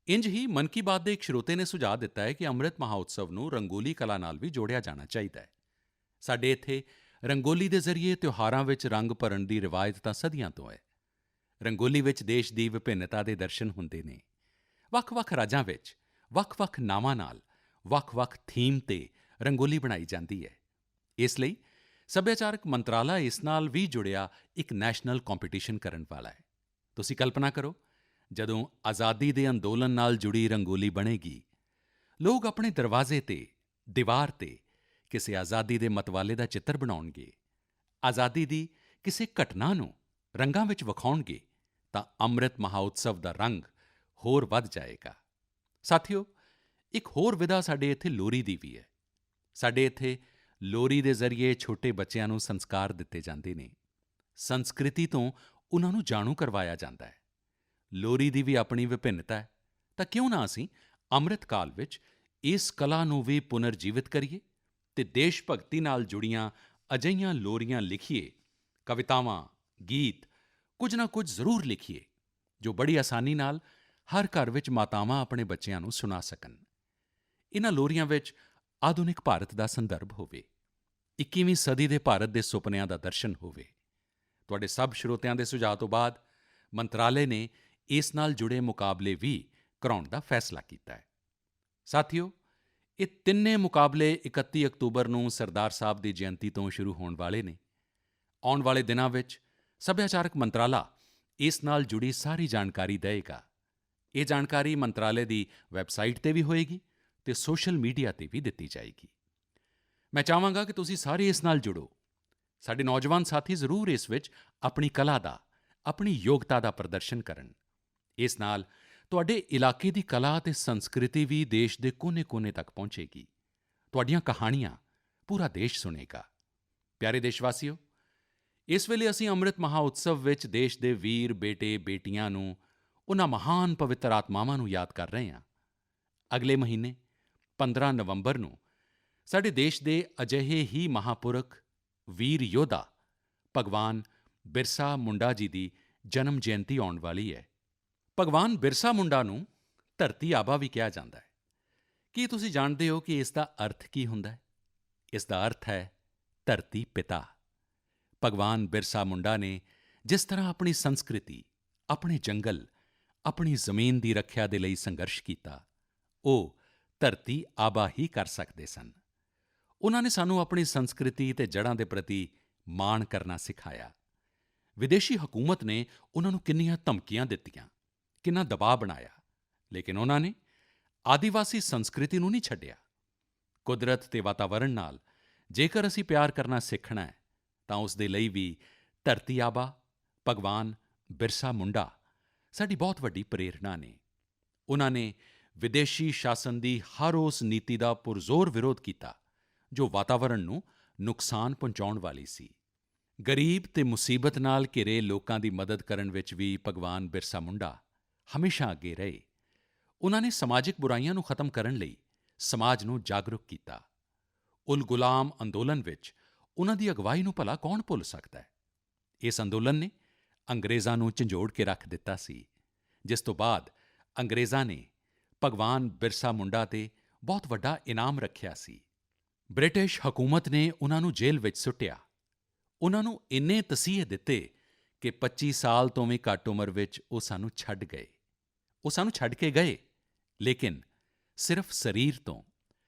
ਇੰਝ ਹੀ ਮਨ ਕੀ ਬਾਤ ਦੇ ਇੱਕ ਸਰੋਤੇ ਨੇ ਸੁਝਾਅ ਦਿੱਤਾ ਹੈ ਕਿ ਅੰਮ੍ਰਿਤ ਮਹਾਉਤਸਵ ਨੂੰ ਰੰਗੋਲੀ ਕਲਾ ਨਾਲ ਵੀ ਜੋੜਿਆ ਜਾਣਾ ਚਾਹੀਦਾ ਹੈ। ਸਾਡੇ ਇੱਥੇ ਰੰਗੋਲੀ ਦੇ ਜ਼ਰੀਏ ਤਿਉਹਾਰਾਂ ਵਿੱਚ ਰੰਗ ਭਰਨ ਦੀ ਰਿਵਾਇਤ ਤਾਂ ਸਦੀਆਂ ਤੋਂ ਹੈ। ਰੰਗੋਲੀ ਵਿੱਚ ਦੇਸ਼ ਦੀ ਵਿਭਿੰਨਤਾ ਦੇ ਦਰਸ਼ਨ ਹੁੰਦੇ ਨੇ। ਵੱਖ-ਵੱਖ ਰਾਜਾਂ ਵਿੱਚ ਵੱਖ-ਵੱਖ ਨਾਵਾਂ ਨਾਲ ਵੱਖ-ਵੱਖ ਥੀਮ 'ਤੇ ਰੰਗੋਲੀ ਬਣਾਈ ਜਾਂਦੀ ਹੈ। ਇਸ ਲਈ ਸੱਭਿਆਚਾਰਕ ਮੰਤਰਾਲਾ ਇਸ ਨਾਲ ਵੀ ਜੁੜਿਆ ਇੱਕ ਨੈਸ਼ਨਲ ਕੰਪੀਟੀਸ਼ਨ ਕਰਨ ਵਾਲਾ ਹੈ। ਤੁਸੀਂ ਕਲਪਨਾ ਕਰੋ, ਜਦੋਂ ਆਜ਼ਾਦੀ ਦੇ ਅੰਦੋਲਨ ਨਾਲ ਜੁੜੀ ਰੰਗੋਲੀ ਬਣੇਗੀ, ਲੋਕ ਆਪਣੇ ਦਰਵਾਜ਼ੇ 'ਤੇ, ਦੀਵਾਰ 'ਤੇ ਕਿਸੇ ਆਜ਼ਾਦੀ ਦੇ ਮਤਵਾਲੇ ਦਾ ਚਿੱਤਰ ਬਣਾਉਣਗੇ, ਆਜ਼ਾਦੀ ਦੀ ਕਿਸੇ ਘਟਨਾ ਨੂੰ ਰੰਗਾਂ ਵਿੱਚ ਵਿਖਾਉਣਗੇ ਤਾਂ ਅੰਮ੍ਰਿਤ ਮਹਾਉਤਸਵ ਦਾ ਰੰਗ ਹੋਰ ਵੱਧ ਜਾਏਗਾ। ਸਾਥੀਓ, ਇੱਕ ਹੋਰ ਵਿਧਾ ਸਾਡੇ ਇੱਥੇ ਲੋਰੀ ਦੀ ਵੀ ਹੈ। ਸਾਡੇ ਇੱਥੇ ਲੋਰੀ ਦੇ ਜ਼ਰੀਏ ਛੋਟੇ ਬੱਚਿਆਂ ਨੂੰ ਸੰਸਕਾਰ ਦਿੱਤੇ ਜਾਂਦੇ ਨੇ, ਸੰਸਕ੍ਰਿਤੀ ਤੋਂ ਉਨ੍ਹਾਂ ਨੂੰ ਜਾਣੂ ਕਰਵਾਇਆ ਜਾਂਦਾ ਹੈ। ਲੋਰੀ ਦੀ ਵੀ ਆਪਣੀ ਵਿਭਿੰਨਤਾ ਹੈ, ਤਾਂ ਕਿਉਂ ਨਾ ਅਸੀਂ ਅੰਮ੍ਰਿਤ ਕਾਲ ਵਿੱਚ ਇਸ ਕਲਾ ਨੂੰ ਵੀ ਪੁਨਰ ਜੀਵਿਤ ਕਰੀਏ ਅਤੇ ਦੇਸ਼ ਭਗਤੀ ਨਾਲ ਜੁੜੀਆਂ ਅਜਿਹੀਆਂ ਲੋਰੀਆਂ ਲਿਖੀਏ, ਕਵਿਤਾਵਾਂ, ਗੀਤ, ਕੁਝ ਨਾ ਕੁਝ ਜ਼ਰੂਰ ਲਿਖੀਏ ਜੋ ਬੜੀ ਆਸਾਨੀ ਨਾਲ ਹਰ ਘਰ ਵਿੱਚ ਮਾਤਾਵਾਂ ਆਪਣੇ ਬੱਚਿਆਂ ਨੂੰ ਸੁਣਾ ਸਕਣ। ਇਨ੍ਹਾਂ ਲੋਰੀਆਂ ਵਿੱਚ ਆਧੁਨਿਕ ਭਾਰਤ ਦਾ ਸੰਦਰਭ ਹੋਵੇ, 21ਵੀਂ ਸਦੀ ਦੇ ਭਾਰਤ ਦੇ ਸੁਪਨਿਆਂ ਦਾ ਦਰਸ਼ਨ ਹੋਵੇ। ਤੁਹਾਡੇ ਸਭ ਸਰੋਤਿਆਂ ਦੇ ਸੁਝਾਅ ਤੋਂ ਬਾਅਦ ਮੰਤਰਾਲੇ ਨੇ ਇਸ ਨਾਲ ਜੁੜੇ ਮੁਕਾਬਲੇ ਵੀ ਕਰਾਉਣ ਦਾ ਫੈਸਲਾ ਕੀਤਾ ਹੈ। ਸਾਥੀਓ, ਇਹ ਤਿੰਨੇ ਮੁਕਾਬਲੇ 31 ਅਕਤੂਬਰ ਨੂੰ ਸਰਦਾਰ ਸਾਹਿਬ ਦੀ ਜਯੰਤੀ ਤੋਂ ਸ਼ੁਰੂ ਹੋਣ ਵਾਲੇ ਨੇ। ਆਉਣ ਵਾਲੇ ਦਿਨਾਂ ਵਿੱਚ ਸੱਭਿਆਚਾਰਕ ਮੰਤਰਾਲਾ ਇਸ ਨਾਲ ਜੁੜੀ ਸਾਰੀ ਜਾਣਕਾਰੀ ਦੇਵੇਗਾ। ਇਹ ਜਾਣਕਾਰੀ ਮੰਤਰਾਲੇ ਦੀ ਵੈੱਬਸਾਈਟ 'ਤੇ ਵੀ ਹੋਏਗੀ ਅਤੇ ਸੋਸ਼ਲ ਮੀਡੀਆ 'ਤੇ ਵੀ ਦਿੱਤੀ ਜਾਏਗੀ। ਮੈਂ ਚਾਹਾਂਗਾ ਕਿ ਤੁਸੀਂ ਸਾਰੇ ਇਸ ਨਾਲ ਜੁੜੋ। ਸਾਡੇ ਨੌਜਵਾਨ ਸਾਥੀ ਜ਼ਰੂਰ ਇਸ ਵਿੱਚ ਆਪਣੀ ਕਲਾ ਦਾ, ਆਪਣੀ ਯੋਗਤਾ ਦਾ ਪ੍ਰਦਰਸ਼ਨ ਕਰਨ। ਇਸ ਨਾਲ ਤੁਹਾਡੇ ਇਲਾਕੇ ਦੀ ਕਲਾ ਅਤੇ ਸੰਸਕ੍ਰਿਤੀ ਵੀ ਦੇਸ਼ ਦੇ ਕੋਨੇ-ਕੋਨੇ ਤੱਕ ਪਹੁੰਚੇਗੀ। ਤੁਹਾਡੀਆਂ ਕਹਾਣੀਆਂ ਪੂਰਾ ਦੇਸ਼ ਸੁਣੇਗਾ। ਪਿਆਰੇ ਦੇਸ਼ਵਾਸੀਓ, ਇਸ ਵੇਲੇ ਅਸੀਂ ਅੰਮ੍ਰਿਤ ਮਹਾਉਤਸਵ ਵਿੱਚ ਦੇਸ਼ ਦੇ ਵੀਰ ਬੇਟੇ-ਬੇਟੀਆਂ ਨੂੰ, ਉਨ੍ਹਾਂ ਮਹਾਨ ਪਵਿੱਤਰ ਆਤਮਾਵਾਂ ਨੂੰ ਯਾਦ ਕਰ ਰਹੇ ਹਾਂ। ਅਗਲੇ ਮਹੀਨੇ 15 ਨਵੰਬਰ ਨੂੰ ਸਾਡੇ ਦੇਸ਼ ਦੇ ਅਜਿਹੇ ਹੀ ਮਹਾਪੁਰਖ, ਵੀਰ ਯੋਧਾ ਭਗਵਾਨ ਬਿਰਸਾ ਮੁੰਡਾ ਜੀ ਦੀ ਜਨਮ ਜਯੰਤੀ ਆਉਣ ਵਾਲੀ ਹੈ। ਭਗਵਾਨ ਬਿਰਸਾ ਮੁੰਡਾ ਨੂੰ ਧਰਤੀ ਆਬਾ ਵੀ ਕਿਹਾ ਜਾਂਦਾ ਹੈ। ਕੀ ਤੁਸੀਂ ਜਾਣਦੇ ਹੋ ਕਿ ਇਸ ਦਾ ਅਰਥ ਕੀ ਹੁੰਦਾ ਹੈ? ਇਸ ਦਾ ਅਰਥ ਹੈ ਧਰਤੀ ਪਿਤਾ। ਭਗਵਾਨ ਬਿਰਸਾ ਮੁੰਡਾ ਨੇ ਜਿਸ ਤਰ੍ਹਾਂ ਆਪਣੀ ਸੰਸਕ੍ਰਿਤੀ, ਆਪਣੇ ਜੰਗਲ, ਆਪਣੀ ਜ਼ਮੀਨ ਦੀ ਰੱਖਿਆ ਦੇ ਲਈ ਸੰਘਰਸ਼ ਕੀਤਾ, ਉਹ ਧਰਤੀ ਆਬਾ ਹੀ ਕਰ ਸਕਦੇ ਸਨ। ਉਨ੍ਹਾਂ ਨੇ ਸਾਨੂੰ ਆਪਣੀ ਸੰਸਕ੍ਰਿਤੀ ਅਤੇ ਜੜ੍ਹਾਂ ਦੇ ਪ੍ਰਤੀ ਮਾਣ ਕਰਨਾ ਸਿਖਾਇਆ। ਵਿਦੇਸ਼ੀ ਹਕੂਮਤ ਨੇ ਉਨ੍ਹਾਂ ਨੂੰ ਕਿੰਨੀਆਂ ਧਮਕੀਆਂ ਦਿੱਤੀਆਂ, ਕਿੰਨਾ ਦਬਾਅ ਬਣਾਇਆ, ਲੇਕਿਨ ਉਨ੍ਹਾਂ ਨੇ ਆਦਿਵਾਸੀ ਸੰਸਕ੍ਰਿਤੀ ਨੂੰ ਨਹੀਂ ਛੱਡਿਆ। ਕੁਦਰਤ ਅਤੇ ਵਾਤਾਵਰਣ ਨਾਲ ਜੇਕਰ ਅਸੀਂ ਪਿਆਰ ਕਰਨਾ ਸਿੱਖਣਾ ਹੈ ਤਾਂ ਉਸ ਦੇ ਲਈ ਵੀ ਧਰਤੀ ਆਬਾ ਭਗਵਾਨ ਬਿਰਸਾ ਮੁੰਡਾ ਸਾਡੀ ਬਹੁਤ ਵੱਡੀ ਪ੍ਰੇਰਣਾ ਨੇ। ਉਨ੍ਹਾਂ ਨੇ ਵਿਦੇਸ਼ੀ ਸ਼ਾਸਨ ਦੀ ਹਰ ਉਸ ਨੀਤੀ ਦਾ ਪੁਰਜ਼ੋਰ ਵਿਰੋਧ ਕੀਤਾ ਜੋ ਵਾਤਾਵਰਣ ਨੂੰ ਨੁਕਸਾਨ ਪਹੁੰਚਾਉਣ ਵਾਲੀ ਸੀ। ਗਰੀਬ ਤੇ ਮੁਸੀਬਤ ਨਾਲ ਘਿਰੇ ਲੋਕਾਂ ਦੀ ਮਦਦ ਕਰਨ ਵਿੱਚ ਵੀ ਭਗਵਾਨ ਬਿਰਸਾ ਮੁੰਡਾ ਹਮੇਸ਼ਾ ਅੱਗੇ ਰਹੇ। ਉਨ੍ਹਾਂ ਨੇ ਸਮਾਜਿਕ ਬੁਰਾਈਆਂ ਨੂੰ ਖਤਮ ਕਰਨ ਲਈ ਸਮਾਜ ਨੂੰ ਜਾਗਰੂਕ ਕੀਤਾ। ਉਲ ਗੁਲਾਮ ਅੰਦੋਲਨ ਵਿੱਚ ਉਨ੍ਹਾਂ ਦੀ ਅਗਵਾਈ ਨੂੰ ਭਲਾ ਕੌਣ ਭੁੱਲ ਸਕਦਾ ਹੈ। ਇਸ ਅੰਦੋਲਨ ਨੇ ਅੰਗਰੇਜ਼ਾਂ ਨੂੰ ਝੰਜੋੜ ਕੇ ਰੱਖ ਦਿੱਤਾ ਸੀ, ਜਿਸ ਤੋਂ ਬਾਅਦ ਅੰਗਰੇਜ਼ਾਂ ਨੇ ਭਗਵਾਨ ਬਿਰਸਾ ਮੁੰਡਾ 'ਤੇ ਬਹੁਤ ਵੱਡਾ ਇਨਾਮ ਰੱਖਿਆ ਸੀ। ਬ੍ਰਿਟਿਸ਼ ਹਕੂਮਤ ਨੇ ਉਨ੍ਹਾਂ ਨੂੰ ਜੇਲ੍ਹ ਵਿੱਚ ਸੁੱਟਿਆ। ਉਨ੍ਹਾਂ ਨੂੰ ਇੰਨੇ ਤਸੀਹੇ ਦਿੱਤੇ ਕਿ 25 ਸਾਲ ਤੋਂ ਵੀ ਘੱਟ ਉਮਰ ਵਿੱਚ ਉਹ ਸਾਨੂੰ ਛੱਡ ਗਏ। ਉਹ ਸਾਨੂੰ ਛੱਡ ਕੇ ਗਏ, ਲੇਕਿਨ ਸਿਰਫ ਸਰੀਰ ਤੋਂ।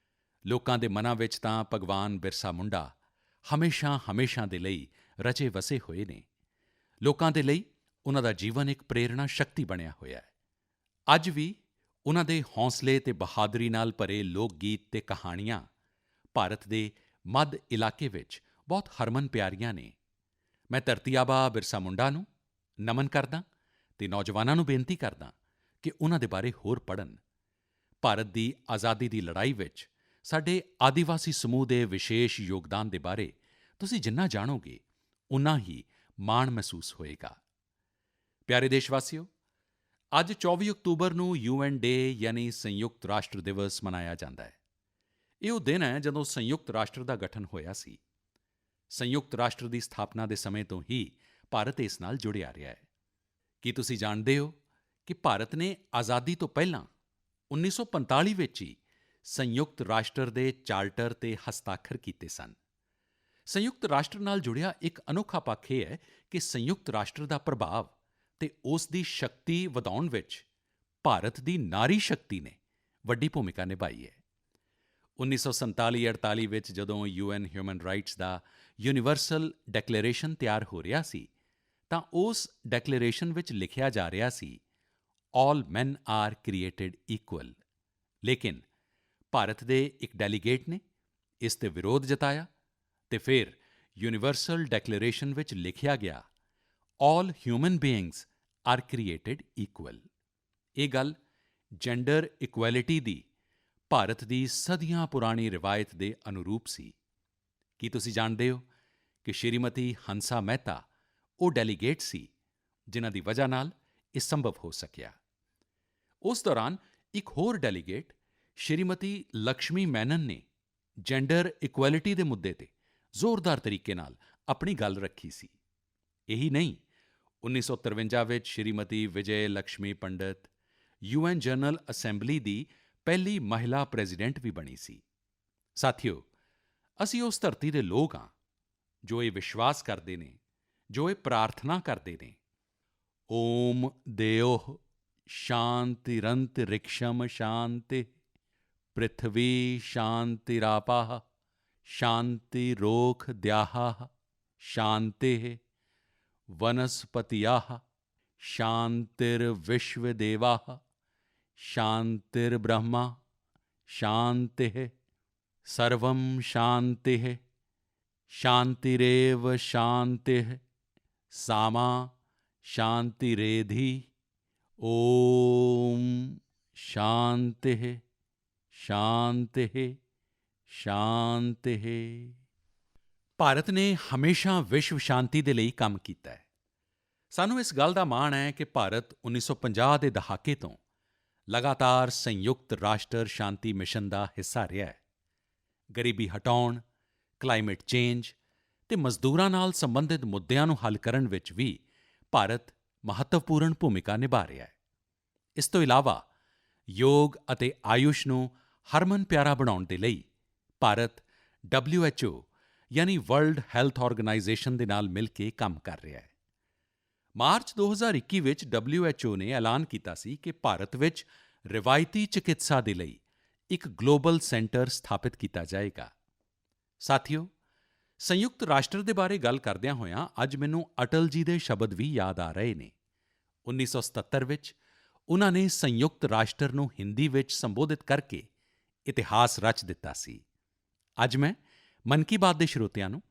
ਲੋਕਾਂ ਦੇ ਮਨਾਂ ਵਿੱਚ ਤਾਂ ਭਗਵਾਨ ਬਿਰਸਾ ਮੁੰਡਾ ਹਮੇਸ਼ਾ ਦੇ ਲਈ ਰਚੇ ਵਸੇ ਹੋਏ ਨੇ। ਲੋਕਾਂ ਦੇ ਲਈ ਉਨ੍ਹਾਂ ਦਾ ਜੀਵਨ ਇੱਕ ਪ੍ਰੇਰਣਾ ਸ਼ਕਤੀ ਬਣਿਆ ਹੋਇਆ ਹੈ। ਅੱਜ ਵੀ ਉਨ੍ਹਾਂ ਦੇ ਹੌਸਲੇ ਤੇ ਬਹਾਦਰੀ ਨਾਲ ਭਰੇ ਲੋਕ ਗੀਤ ਤੇ ਕਹਾਣੀਆਂ ਭਾਰਤ ਦੇ ਮੱਧ ਇਲਾਕੇ ਵਿੱਚ ਬਹੁਤ ਹਰਮਨ ਪਿਆਰੀਆਂ ਨੇ। ਮੈਂ ਧਰਤੀ ਆਬਾ ਬਿਰਸਾ ਮੁੰਡਾ ਨੂੰ ਨਮਨ ਕਰਦਾ ਅਤੇ ਨੌਜਵਾਨਾਂ ਨੂੰ ਬੇਨਤੀ ਕਰਦਾ ਕਿ ਉਨ੍ਹਾਂ ਦੇ ਬਾਰੇ ਹੋਰ ਪੜ੍ਹਨ। ਭਾਰਤ ਦੀ ਆਜ਼ਾਦੀ ਦੀ ਲੜਾਈ ਵਿੱਚ ਸਾਡੇ ਆਦਿਵਾਸੀ ਸਮੂਹ ਦੇ ਵਿਸ਼ੇਸ਼ ਯੋਗਦਾਨ ਦੇ ਬਾਰੇ ਤੁਸੀਂ ਜਿੰਨਾ ਜਾਣੋਗੇ ਓਨਾ ਹੀ ਮਾਣ ਮਹਿਸੂਸ ਹੋਏਗਾ। ਪਿਆਰੇ ਦੇਸ਼ਵਾਸੀਓ, ਅੱਜ 24 ਅਕਤੂਬਰ ਨੂੰ ਯੂਐਨ ਡੇ ਯਾਨੀ ਸੰਯੁਕਤ ਰਾਸ਼ਟਰ ਦਿਵਸ ਮਨਾਇਆ ਜਾਂਦਾ ਹੈ। ਇਹ ਉਹ ਦਿਨ ਹੈ ਜਦੋਂ ਸੰਯੁਕਤ ਰਾਸ਼ਟਰ ਦਾ ਗਠਨ ਹੋਇਆ ਸੀ। ਸੰਯੁਕਤ ਰਾਸ਼ਟਰ ਦੀ ਸਥਾਪਨਾ ਦੇ ਸਮੇਂ ਤੋਂ ਹੀ ਭਾਰਤ ਇਸ ਨਾਲ ਜੁੜਿਆ ਰਿਹਾ ਹੈ। ਕੀ ਤੁਸੀਂ ਜਾਣਦੇ ਹੋ ਕਿ ਭਾਰਤ ਨੇ ਆਜ਼ਾਦੀ ਤੋਂ ਪਹਿਲਾਂ 1945 ਵਿੱਚ ਹੀ ਸੰਯੁਕਤ ਰਾਸ਼ਟਰ ਦੇ ਚਾਰਟਰ 'ਤੇ ਹਸਤਾਖਰ ਕੀਤੇ ਸਨ। ਸੰਯੁਕਤ ਰਾਸ਼ਟਰ ਨਾਲ ਜੁੜਿਆ ਇੱਕ ਅਨੋਖਾ ਪੱਖ ਇਹ ਹੈ ਕਿ ਸੰਯੁਕਤ ਰਾਸ਼ਟਰ ਦਾ ਪ੍ਰਭਾਵ ਤੇ ਉਸ ਦੀ ਸ਼ਕਤੀ ਵਧਾਉਣ ਵਿੱਚ ਭਾਰਤ ਦੀ ਨਾਰੀ ਸ਼ਕਤੀ ਨੇ ਵੱਡੀ ਭੂਮਿਕਾ ਨਿਭਾਈ ਹੈ। 1947-48 ਵਿੱਚ ਜਦੋਂ ਯੂਐਨ ਹਿਊਮਨ ਰਾਈਟਸ ਦਾ ਯੂਨੀਵਰਸਲ ਡੈਕਲੇਰੇਸ਼ਨ ਤਿਆਰ ਹੋ ਰਿਹਾ ਸੀ ਤਾਂ ਉਸ ਡੈਕਲੇਰੇਸ਼ਨ ਵਿੱਚ ਲਿਖਿਆ ਜਾ ਰਿਹਾ ਸੀ, ਆਲ ਮੈਨ ਆਰ ਕ੍ਰੀਏਟਡ ਇਕੁਅਲ। ਲੇਕਿਨ ਭਾਰਤ ਦੇ ਇੱਕ ਡੈਲੀਗੇਟ ਨੇ ਇਸ 'ਤੇ ਵਿਰੋਧ ਜਤਾਇਆ ਅਤੇ ਫਿਰ ਯੂਨੀਵਰਸਲ ਡੈਕਲੇਰੇਸ਼ਨ ਵਿੱਚ ਲਿਖਿਆ ਗਿਆ, all human beings are created equal. ਇਹ ਗੱਲ ਜੈਂਡਰ ਇਕੁਐਲਿਟੀ ਦੀ ਭਾਰਤ ਦੀ ਸਦੀਆਂ ਪੁਰਾਣੀ ਰਿਵਾਇਤ ਦੇ ਅਨੁਰੂਪ ਸੀ। ਕੀ ਤੁਸੀਂ ਜਾਣਦੇ ਹੋ ਕਿ ਸ਼੍ਰੀਮਤੀ ਹੰਸਾ ਮਹਿਤਾ ਉਹ ਡੈਲੀਗੇਟ ਸੀ ਜਿਨ੍ਹਾਂ ਦੀ ਵਜ੍ਹਾ ਨਾਲ ਇਹ ਸੰਭਵ ਹੋ ਸਕਿਆ। ਉਸ ਦੌਰਾਨ ਇੱਕ ਹੋਰ ਡੈਲੀਗੇਟ ਸ਼੍ਰੀਮਤੀ ਲਕਸ਼ਮੀ ਮੈਨਨ ਨੇ ਜੈਂਡਰ ਇਕੁਐਲਿਟੀ ਦੇ ਮੁੱਦੇ 'ਤੇ ਜ਼ੋਰਦਾਰ ਤਰੀਕੇ ਨਾਲ ਆਪਣੀ ਗੱਲ ਰੱਖੀ ਸੀ। ਇਹੀ ਨਹੀਂ, 1953 ਵਿੱਚ ਸ਼੍ਰੀਮਤੀ ਵਿਜੇ ਲਕਸ਼ਮੀ ਪੰਡਿਤ ਯੂਐਨ ਜਨਰਲ ਅਸੈਂਬਲੀ ਦੀ ਪਹਿਲੀ ਮਹਿਲਾ ਪ੍ਰੈਜ਼ੀਡੈਂਟ ਵੀ ਬਣੀ ਸੀ। ਸਾਥੀਓ, ਅਸੀਂ ਉਸ ਧਰਤੀ ਦੇ ਲੋਕ ਹਾਂ ਜੋ ਇਹ ਵਿਸ਼ਵਾਸ ਕਰਦੇ ਨੇ, ਜੋ ਇਹ ਪ੍ਰਾਰਥਨਾ ਕਰਦੇ ਨੇ, ਓਮ ਦਿਓ ਸ਼ਾਂਤੀਰੰਤਰਿਕਸ਼ੰ ਸ਼ਾਂਤੀ ਪ੍ਰਿਥਵੀ ਸ਼ਾਂਤੀਰਾਪः ਸ਼ਾਂਤੀਰੋਸ਼ਧਯः ਸ਼ਾਂਤਿः ਵਨਸਪਤਯः ਸ਼ਾਂਤੀਰਵਿਸ਼ਵਦੇਵਾः ਸ਼ਾਂਤੀਰਬ੍ਰਹਮਾ ਸ਼ਾਂਤਿः ਸਰਵੰ ਸ਼ਾਂਤਿः ਸ਼ਾਂਤਿਰੇਵ ਸ਼ਾਂਤਿः ਸਾਮਾ ਸ਼ਾਂਤਿਰੇਧਿ। ਓਮ ਸ਼ਾਂਤਿः ਸ਼ਾਂਤਿः ਸ਼ਾਂਤਿः। ਭਾਰਤ ਨੇ ਹਮੇਸ਼ਾ ਵਿਸ਼ਵ ਸ਼ਾਂਤੀ ਦੇ ਲਈ ਕੰਮ ਕੀਤਾ ਹੈ। ਸਾਨੂੰ ਇਸ ਗੱਲ ਦਾ ਮਾਣ ਹੈ ਕਿ ਭਾਰਤ 1950 ਦੇ ਦਹਾਕੇ ਤੋਂ ਲਗਾਤਾਰ ਸੰਯੁਕਤ ਰਾਸ਼ਟਰ ਸ਼ਾਂਤੀ ਮਿਸ਼ਨ ਦਾ ਹਿੱਸਾ ਰਿਹਾ ਹੈ। ਗਰੀਬੀ ਹਟਾਉਣ, ਕਲਾਈਮੇਟ ਚੇਂਜ ਅਤੇ ਮਜ਼ਦੂਰਾਂ ਨਾਲ ਸੰਬੰਧਿਤ ਮੁੱਦਿਆਂ ਨੂੰ ਹੱਲ ਕਰਨ ਵਿੱਚ ਵੀ ਭਾਰਤ ਮਹੱਤਵਪੂਰਨ ਭੂਮਿਕਾ ਨਿਭਾ ਰਿਹਾ ਹੈ। ਇਸ ਤੋਂ ਇਲਾਵਾ ਯੋਗ ਅਤੇ ਆਯੁਸ਼ ਨੂੰ ਹਰਮਨ ਪਿਆਰਾ ਬਣਾਉਣ ਦੇ ਲਈ ਭਾਰਤ WHO ਯਾਨੀ ਵਰਲਡ ਹੈਲਥ ਆਰਗੇਨਾਈਜੇਸ਼ਨ ਦੇ ਨਾਲ ਮਿਲ ਕੇ ਕੰਮ ਕਰ ਰਿਹਾ ਹੈ। ਮਾਰਚ 2021 ਵਿੱਚ WHO ਨੇ ਐਲਾਨ ਕੀਤਾ ਸੀ ਕਿ ਭਾਰਤ ਵਿੱਚ ਰਵਾਇਤੀ ਚਿਕਿਤਸਾ ਦੇ ਲਈ ਇੱਕ ਗਲੋਬਲ ਸੈਂਟਰ ਸਥਾਪਿਤ ਕੀਤਾ ਜਾਏਗਾ। ਸਾਥੀਓ, ਸੰਯੁਕਤ ਰਾਸ਼ਟਰ ਦੇ ਬਾਰੇ ਗੱਲ ਕਰਦਿਆਂ ਹੋਇਆਂ ਅੱਜ ਮੈਨੂੰ ਅਟਲ ਜੀ ਦੇ ਸ਼ਬਦ ਵੀ ਯਾਦ ਆ ਰਹੇ ਨੇ। 1977 ਵਿੱਚ ਉਨ੍ਹਾਂ ਨੇ ਸੰਯੁਕਤ ਰਾਸ਼ਟਰ ਨੂੰ ਹਿੰਦੀ ਵਿੱਚ ਸੰਬੋਧਿਤ ਕਰਕੇ ਇਤਿਹਾਸ ਰਚ ਦਿੱਤਾ ਸੀ। ਅੱਜ ਮੈਂ ਮਨ ਕੀ ਬਾਤ ਦੇ ਸਰੋਤਿਆਂ ਨੂੰ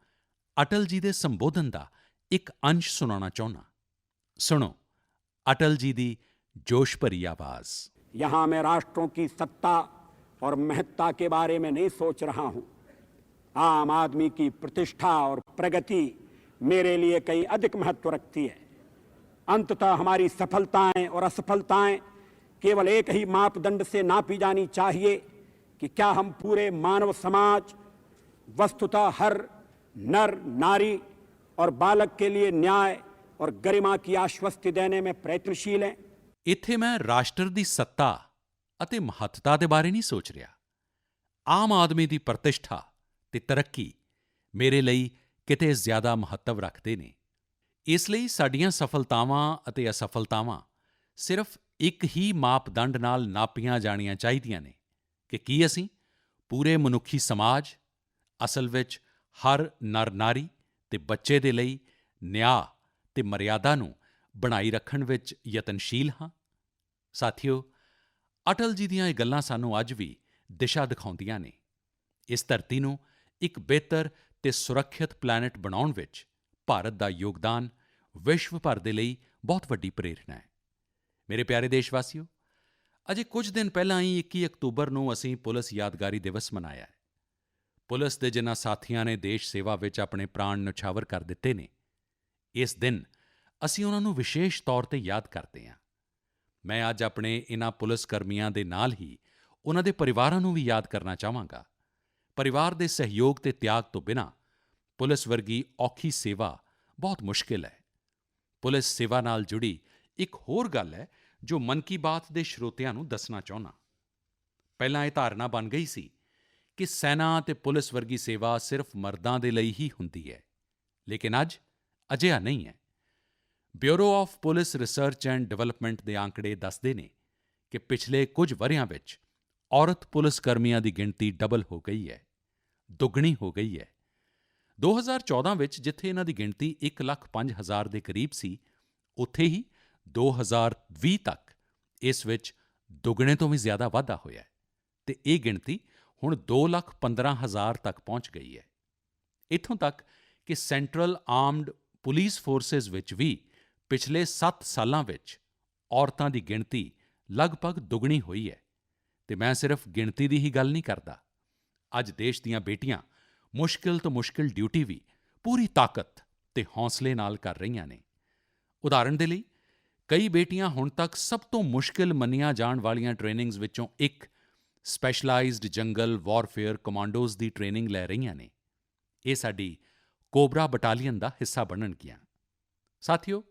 ਅਟਲ ਜੀ ਦੇ ਸੰਬੋਧਨ ਦਾ ਇੱਕ ਅੰਸ਼ ਸੁਣਾਉਣਾ ਚਾਹੁੰਦਾ। ਸੁਣੋ ਅਟਲ ਜੀ ਦੀ ਜੋਸ਼ ਭਰੀ ਆਵਾਜ਼। यहाँ मैं राष्ट्रों की सत्ता और महत्ता के बारे में नहीं सोच रहा हूँ। आम आदमी की प्रतिष्ठा और प्रगति मेरे लिए कहीं अधिक महत्व रखती है। अंततः हमारी सफलताएं और असफलताएं केवल एक ही मापदंड से नापी जानी चाहिए कि क्या हम पूरे मानव समाज, वस्तुतः हर नर, नारी और बालक के लिए न्याय और गरिमा की आश्वस्ति देने में प्रयत्नशील हैं। ਇੱਥੇ ਮੈਂ ਰਾਸ਼ਟਰ ਦੀ ਸੱਤਾ ਅਤੇ ਮਹੱਤਤਾ ਦੇ ਬਾਰੇ ਨਹੀਂ ਸੋਚ ਰਿਹਾ। ਆਮ ਆਦਮੀ ਦੀ ਪ੍ਰਤਿਸ਼ਠਾ ਤੇ ਤਰੱਕੀ ਮੇਰੇ ਲਈ ਕਿਤੇ ਜ਼ਿਆਦਾ ਮਹੱਤਵ ਰੱਖਦੇ ਨੇ। ਇਸ ਲਈ ਸਾਡੀਆਂ ਸਫਲਤਾਵਾਂ ਅਤੇ ਅਸਫਲਤਾਵਾਂ ਸਿਰਫ ਇੱਕ ਹੀ ਮਾਪਦੰਡ ਨਾਲ ਨਾਪੀਆਂ ਜਾਣੀਆਂ ਚਾਹੀਦੀਆਂ ਨੇ ਕਿ ਕੀ ਅਸੀਂ ਪੂਰੇ ਮਨੁੱਖੀ ਸਮਾਜ, ਅਸਲ ਵਿੱਚ ਹਰ ਨਰ-ਨਾਰੀ ਤੇ ਬੱਚੇ ਦੇ ਲਈ ਨਿਆਂ ਤੇ ਮਰਿਆਦਾ ਨੂੰ ਬਣਾਈ ਰੱਖਣ ਵਿੱਚ ਯਤਨਸ਼ੀਲ ਹਾਂ। ਸਾਥੀਓ, ਅਟਲ ਜੀ ਦੀਆਂ ਇਹ ਗੱਲਾਂ ਸਾਨੂੰ ਅੱਜ ਵੀ ਦਿਸ਼ਾ ਦਿਖਾਉਂਦੀਆਂ ਨੇ। ਇਸ ਧਰਤੀ ਨੂੰ ਇੱਕ ਬਿਹਤਰ ਤੇ ਸੁਰੱਖਿਅਤ ਪਲੈਨੇਟ ਬਣਾਉਣ ਵਿੱਚ ਭਾਰਤ ਦਾ ਯੋਗਦਾਨ ਵਿਸ਼ਵ ਭਰ ਦੇ ਲਈ ਬਹੁਤ ਵੱਡੀ ਪ੍ਰੇਰਣਾ ਹੈ। ਮੇਰੇ ਪਿਆਰੇ ਦੇਸ਼ਵਾਸੀਓ, ਅਜੇ ਕੁਝ ਦਿਨ ਪਹਿਲਾਂ ਹੀ 21 ਅਕਤੂਬਰ ਨੂੰ ਅਸੀਂ ਪੁਲਿਸ ਯਾਦਗਾਰੀ ਦਿਵਸ ਮਨਾਇਆ ਹੈ। ਪੁਲਿਸ ਦੇ ਜਿਨ੍ਹਾਂ ਸਾਥੀਆਂ ਨੇ ਦੇਸ਼ ਸੇਵਾ ਵਿੱਚ ਆਪਣੇ ਪ੍ਰਾਣ ਨਿਛਾਵਰ ਕਰ ਦਿੱਤੇ ਨੇ, ਇਸ ਦਿਨ ਅਸੀਂ ਉਹਨਾਂ ਨੂੰ ਵਿਸ਼ੇਸ਼ ਤੌਰ ਤੇ ਯਾਦ ਕਰਦੇ ਹਾਂ। ਮੈਂ ਅੱਜ ਆਪਣੇ ਇਨ੍ਹਾਂ ਪੁਲਿਸ ਕਰਮੀਆਂ ਦੇ ਨਾਲ ਹੀ ਉਹਨਾਂ ਦੇ ਪਰਿਵਾਰਾਂ ਨੂੰ ਵੀ ਯਾਦ ਕਰਨਾ ਚਾਹਾਂਗਾ। ਪਰਿਵਾਰ ਦੇ ਸਹਿਯੋਗ ਤੇ ਤਿਆਗ ਤੋਂ ਬਿਨਾਂ ਪੁਲਿਸ ਵਰਗੀ ਔਖੀ ਸੇਵਾ ਬਹੁਤ ਮੁਸ਼ਕਿਲ ਹੈ। ਪੁਲਿਸ ਸੇਵਾ ਨਾਲ ਜੁੜੀ ਇੱਕ ਹੋਰ ਗੱਲ ਹੈ ਜੋ ਮਨ ਕੀ ਬਾਤ ਦੇ ਸਰੋਤਿਆਂ ਨੂੰ ਦੱਸਣਾ ਚਾਹੁੰਦਾ। ਪਹਿਲਾਂ ਇਹ ਧਾਰਨਾ ਬਣ ਗਈ ਸੀ ਕਿ ਸੈਨਾ ਅਤੇ ਪੁਲਿਸ ਵਰਗੀ ਸੇਵਾ ਸਿਰਫ ਮਰਦਾਂ ਦੇ ਲਈ ਹੀ ਹੁੰਦੀ ਹੈ, ਲੇਕਿਨ ਅੱਜ ਅਜਿਹਾ ਨਹੀਂ ਹੈ। Bureau of police research and development ਦੇ ਆંકੜੇ ਦੱਸਦੇ ਨੇ ਕਿ ਪਿਛਲੇ ਕੁਝ ਵਰ੍ਹਿਆਂ ਵਿੱਚ ਔਰਤ ਪੁਲਿਸ ਕਰਮੀਆਂ ਦੀ ਗਿਣਤੀ ਡਬਲ ਹੋ ਗਈ ਹੈ, ਦੁੱਗਣੀ ਹੋ ਗਈ ਹੈ। 2014 ਵਿੱਚ ਜਿੱਥੇ ਇਹਨਾਂ ਦੀ ਗਿਣਤੀ 1,05,000 ਦੇ ਕਰੀਬ ਸੀ, ਉੱਥੇ ਹੀ 2020 ਤੱਕ ਇਸ ਵਿੱਚ ਦੁੱਗਣੇ ਤੋਂ ਵੀ ਜ਼ਿਆਦਾ ਵਾਧਾ ਹੋਇਆ ਹੈ ਅਤੇ ਇਹ ਗਿਣਤੀ ਹੁਣ 2,15,000 ਤੱਕ ਪਹੁੰਚ ਗਈ ਹੈ। ਇੱਥੋਂ ਤੱਕ ਕਿ ਸੈਂਟਰਲ ਆਰਮਡ ਪੁਲਿਸ ਫੋਰਸਿਸ ਵਿੱਚ ਵੀ ਪਿਛਲੇ 7 ਸਾਲਾਂ ਵਿੱਚ ਔਰਤਾਂ ਦੀ ਗਿਣਤੀ ਲਗਭਗ ਦੁੱਗਣੀ ਹੋਈ ਹੈ ਅਤੇ ਮੈਂ ਸਿਰਫ ਗਿਣਤੀ ਦੀ ਹੀ ਗੱਲ ਨਹੀਂ ਕਰਦਾ। ਅੱਜ ਦੇਸ਼ ਦੀਆਂ ਬੇਟੀਆਂ ਮੁਸ਼ਕਿਲ ਤੋਂ ਮੁਸ਼ਕਿਲ ਡਿਊਟੀ ਵੀ ਪੂਰੀ ਤਾਕਤ ਅਤੇ ਹੌਸਲੇ ਨਾਲ ਕਰ ਰਹੀਆਂ ਨੇ। ਉਦਾਹਰਣ ਦੇ ਲਈ, ਕਈ ਬੇਟੀਆਂ ਹੁਣ ਤੱਕ ਸਭ ਤੋਂ ਮੁਸ਼ਕਿਲ ਮੰਨੀਆਂ ਜਾਣ ਵਾਲੀਆਂ ਟ੍ਰੇਨਿੰਗਜ਼ ਵਿੱਚੋਂ ਇੱਕ ਸਪੈਸ਼ਲਾਈਜ਼ਡ ਜੰਗਲ ਵਾਰਫੇਅਰ ਕਮਾਂਡੋਜ਼ ਦੀ ਟ੍ਰੇਨਿੰਗ ਲੈ ਰਹੀਆਂ ਨੇ। ਇਹ ਸਾਡੀ ਕੋਬਰਾ ਬਟਾਲੀਅਨ ਦਾ ਹਿੱਸਾ ਬਣਨਗੀਆਂ। ਸਾਥੀਓ,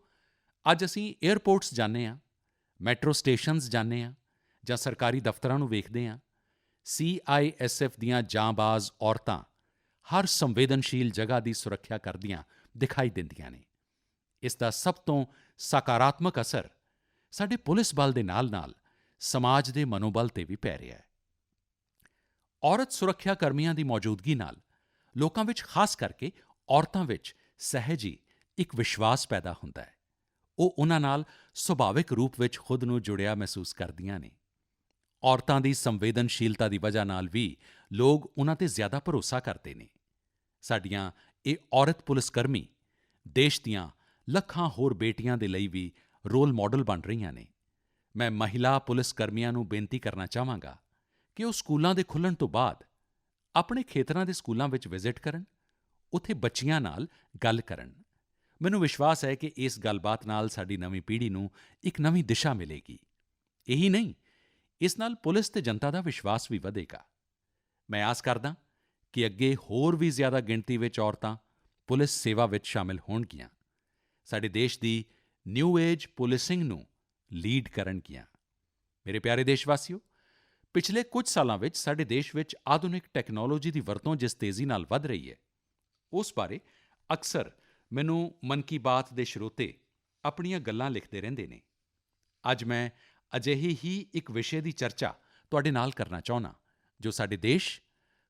ਅੱਜ ਅਸੀਂ ਏਅਰਪੋਰਟਸ ਜਾਂਦੇ ਹਾਂ, ਮੈਟਰੋ ਸਟੇਸ਼ਨਜ਼ ਜਾਂਦੇ ਹਾਂ ਜਾਂ ਸਰਕਾਰੀ ਦਫ਼ਤਰਾਂ ਨੂੰ ਵੇਖਦੇ ਹਾਂ। CISF ਦੀਆਂ ਜਾਂਬਾਜ਼ ਔਰਤਾਂ ਹਰ ਸੰਵੇਦਨਸ਼ੀਲ ਜਗ੍ਹਾ ਦੀ ਸੁਰੱਖਿਆ ਕਰਦੀਆਂ ਦਿਖਾਈ ਦਿੰਦੀਆਂ ਨੇ। ਇਸ ਦਾ ਸਭ ਤੋਂ ਸਕਾਰਾਤਮਕ ਅਸਰ ਸਾਡੇ ਪੁਲਿਸ ਬਲ ਦੇ ਨਾਲ-ਨਾਲ ਸਮਾਜ ਦੇ ਮਨੋਬਲ 'ਤੇ ਵੀ ਪੈ ਰਿਹਾ ਹੈ। ਔਰਤ ਸੁਰੱਖਿਆ ਕਰਮੀਆਂ ਦੀ ਮੌਜੂਦਗੀ ਨਾਲ ਲੋਕਾਂ ਵਿੱਚ, ਖਾਸ ਕਰਕੇ ਔਰਤਾਂ ਵਿੱਚ ਸਹਿਜ ਹੀ ਇੱਕ ਵਿਸ਼ਵਾਸ ਪੈਦਾ ਹੁੰਦਾ ਹੈ। ਉਹ ਉਨ੍ਹਾਂ ਨਾਲ ਸੁਭਾਵਿਕ ਰੂਪ ਵਿੱਚ ਖੁਦ ਨੂੰ ਜੁੜਿਆ ਮਹਿਸੂਸ ਕਰਦੀਆਂ ਨੇ। ਔਰਤਾਂ ਦੀ ਸੰਵੇਦਨਸ਼ੀਲਤਾ ਦੀ ਵਜ੍ਹਾ ਨਾਲ ਵੀ ਲੋਕ ਉਨ੍ਹਾਂ 'ਤੇ ਜ਼ਿਆਦਾ ਭਰੋਸਾ ਕਰਦੇ ਨੇ। ਸਾਡੀਆਂ ਇਹ ਔਰਤ ਪੁਲਿਸ ਕਰਮੀ ਦੇਸ਼ ਦੀਆਂ ਲੱਖਾਂ ਹੋਰ ਬੇਟੀਆਂ ਦੇ ਲਈ ਵੀ ਰੋਲ ਮਾਡਲ ਬਣ ਰਹੀਆਂ ਨੇ। ਮੈਂ ਮਹਿਲਾ ਪੁਲਿਸ ਕਰਮੀਆਂ ਨੂੰ ਬੇਨਤੀ ਕਰਨਾ ਚਾਹਾਂਗਾ ਕਿ ਉਹ ਸਕੂਲਾਂ ਦੇ ਖੁੱਲ੍ਹਣ ਤੋਂ ਬਾਅਦ ਆਪਣੇ ਖੇਤਰਾਂ ਦੇ ਸਕੂਲਾਂ ਵਿੱਚ ਵਿਜ਼ਿਟ ਕਰਨ, ਉੱਥੇ ਬੱਚੀਆਂ ਨਾਲ ਗੱਲ ਕਰਨ। ਮੈਨੂੰ ਵਿਸ਼ਵਾਸ ਹੈ ਕਿ ਇਸ ਗੱਲਬਾਤ ਨਾਲ ਸਾਡੀ ਨਵੀਂ ਪੀੜ੍ਹੀ ਨੂੰ ਇੱਕ ਨਵੀਂ ਦਿਸ਼ਾ ਮਿਲੇਗੀ। ਇਹੀ ਨਹੀਂ, ਇਸ ਨਾਲ ਪੁਲਿਸ ਤੇ ਜਨਤਾ ਦਾ ਵਿਸ਼ਵਾਸ ਵੀ ਵਧੇਗਾ। ਮੈਂ ਆਸ ਕਰਦਾ ਕਿ ਅੱਗੇ ਹੋਰ ਵੀ ਜ਼ਿਆਦਾ ਗਿਣਤੀ ਵਿੱਚ ਔਰਤਾਂ ਪੁਲਿਸ ਸੇਵਾ ਵਿੱਚ ਸ਼ਾਮਿਲ ਹੋਣਗੀਆਂ, ਸਾਡੇ ਦੇਸ਼ ਦੀ ਨਿਊ ਏਜ ਪੁਲਿਸਿੰਗ ਨੂੰ ਲੀਡ ਕਰਨਗੀਆਂ। ਮੇਰੇ ਪਿਆਰੇ ਦੇਸ਼ਵਾਸੀਓ, ਪਿਛਲੇ ਕੁਝ ਸਾਲਾਂ ਵਿੱਚ ਸਾਡੇ ਦੇਸ਼ ਵਿੱਚ ਆਧੁਨਿਕ ਟੈਕਨੋਲੋਜੀ ਦੀ ਵਰਤੋਂ ਜਿਸ ਤੇਜ਼ੀ ਨਾਲ ਵਧ ਰਹੀ ਹੈ, ਉਸ ਬਾਰੇ ਅਕਸਰ ਮੈਨੂੰ ਮਨ ਕੀ ਬਾਤ ਦੇ ਸਰੋਤੇ ਆਪਣੀਆਂ ਗੱਲਾਂ ਲਿਖਦੇ ਰਹਿੰਦੇ ਨੇ। ਅੱਜ ਮੈਂ ਅਜਿਹੇ ਹੀ ਇੱਕ ਵਿਸ਼ੇ ਦੀ ਚਰਚਾ ਤੁਹਾਡੇ ਨਾਲ ਕਰਨਾ ਚਾਹੁੰਦਾ ਜੋ ਸਾਡੇ ਦੇਸ਼,